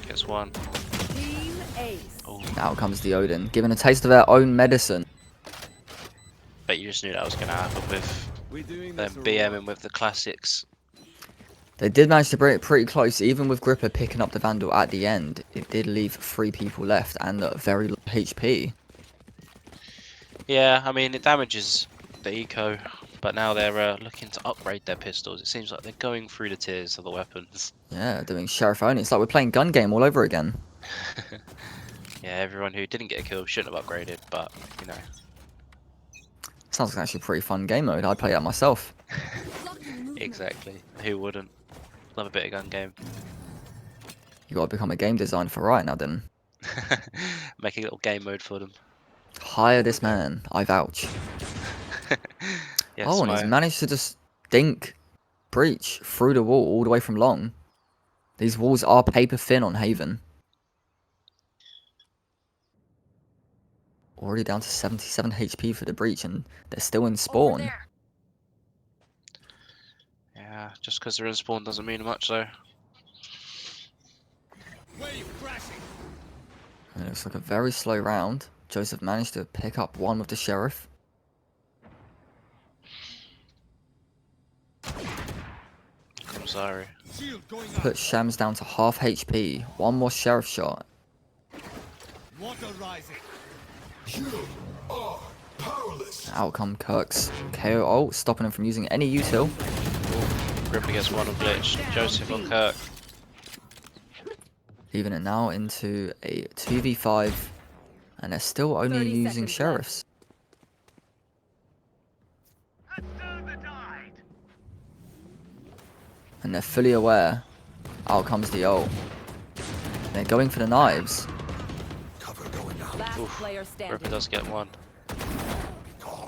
Gets one. Team Ace. Oh, Now comes the Odin, giving a taste of their own medicine. bet you just knew that was going to happen with We doing them this or BMing with the classics. They did manage to bring it pretty close, even with Gripper picking up the Vandal at the end. It did leave 3 people left and very low HP. Yeah, I mean it damages the eco, but now they're looking to upgrade their pistols. It seems like they're going through the tiers of the weapons. Yeah, doing Sheriff only. It's like we're playing gun game all over again. Yeah, everyone who didn't get a kill shouldn't have upgraded, but you know. Sounds like actually a pretty fun game mode. I'd play that myself. Exactly. Who wouldn't? Love a bit of gun game. You gotta become a game designer for right now then. Make a little game mode for them. Hire this man. I vouch. Yes, Oh, and he's my managed to just dink breach through the wall all the way from long. These walls are paper thin on Haven. Already down to 77 HP for the breach and they're still in spawn. yeah, just because they're in spawn doesn't mean much though. wave crashing. And it looks like a very slow round. Joseph managed to pick up one with the Sheriff. I'm sorry. Shield going up. Put Shams down to half HP. One more Sheriff shot. Water rising. Out come Kirk's KO ult, stopping him from using any util. Gripper gets one on glitch. Joseph on Kirk. Leaving it now into a 2v5. And they're still only 30 using seconds Sheriffs. And they're fully aware. Out comes the ult. They're going for the knives. Cover going out. Last Oof. player Gripper standing. does get one.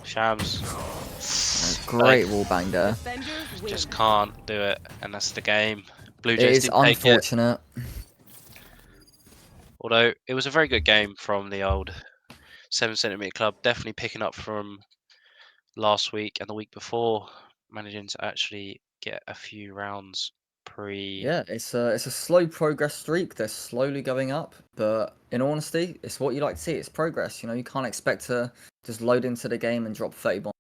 Shams Great wallbang there. Defenders win. just can't do it, and that's the game. Blue It Jays is didn't take it. unfortunate. Although it was a very good game from the old 7cm club, definitely picking up from last week and the week before, managing to actually get a few rounds pre. Yeah, it's a slow progress streak. They're slowly going up, but in all honesty, it's what you like to see. It's progress. You know, you can't expect to just load into the game and drop 30 bombs.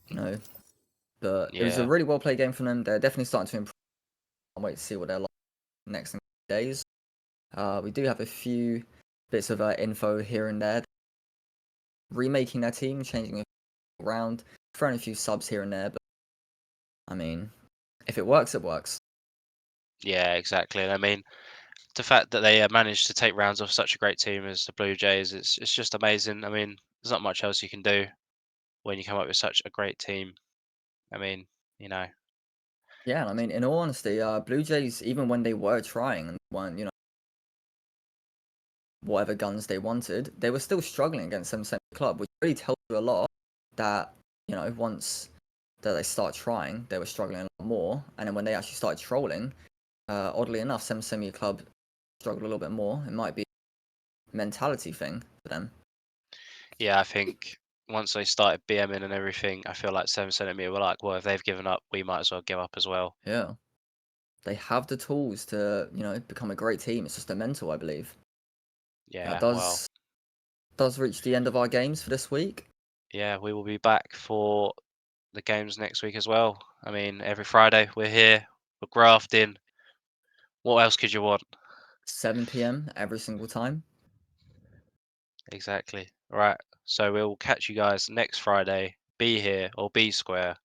You know, but it was a Yeah. really well played game from them. They're definitely starting to improve. Can't wait to see what they're like next days. We do have a few bits of info here and there. Remaking their team, changing it around, throwing a few subs here and there. But I mean, if it works, it works. Yeah, exactly. And I mean, the fact that they managed to take rounds off such a great team as the Blue Jays, it's just amazing. I mean, there's not much else you can do when you come up with such a great team. I mean, you know. Yeah, I mean, in all honesty, Blue Jays, even when they were trying and weren't, you know, whatever guns they wanted, they were still struggling against 7 Club, which really tells you a lot that, you know, once that they start trying, they were struggling a lot more. And then when they actually started trolling, Oddly enough, Semi Club struggled a little bit more. It might be a mentality thing for them. Yeah, I think once they started BMing and everything, I feel like 7cm were like, well, if they've given up, we might as well give up as well. Yeah. They have the tools to, become a great team. It's just a mental, I believe. That Yeah, well, does reach the end of our games for this week. yeah, we will be back for the games next week as well. I mean, every Friday we're here, we're grafting. What else could you want? 7 p.m. every single time. Exactly. Right. So we'll catch you guys next Friday. Be here or be square.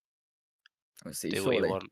We'll see you Do what you shortly. want.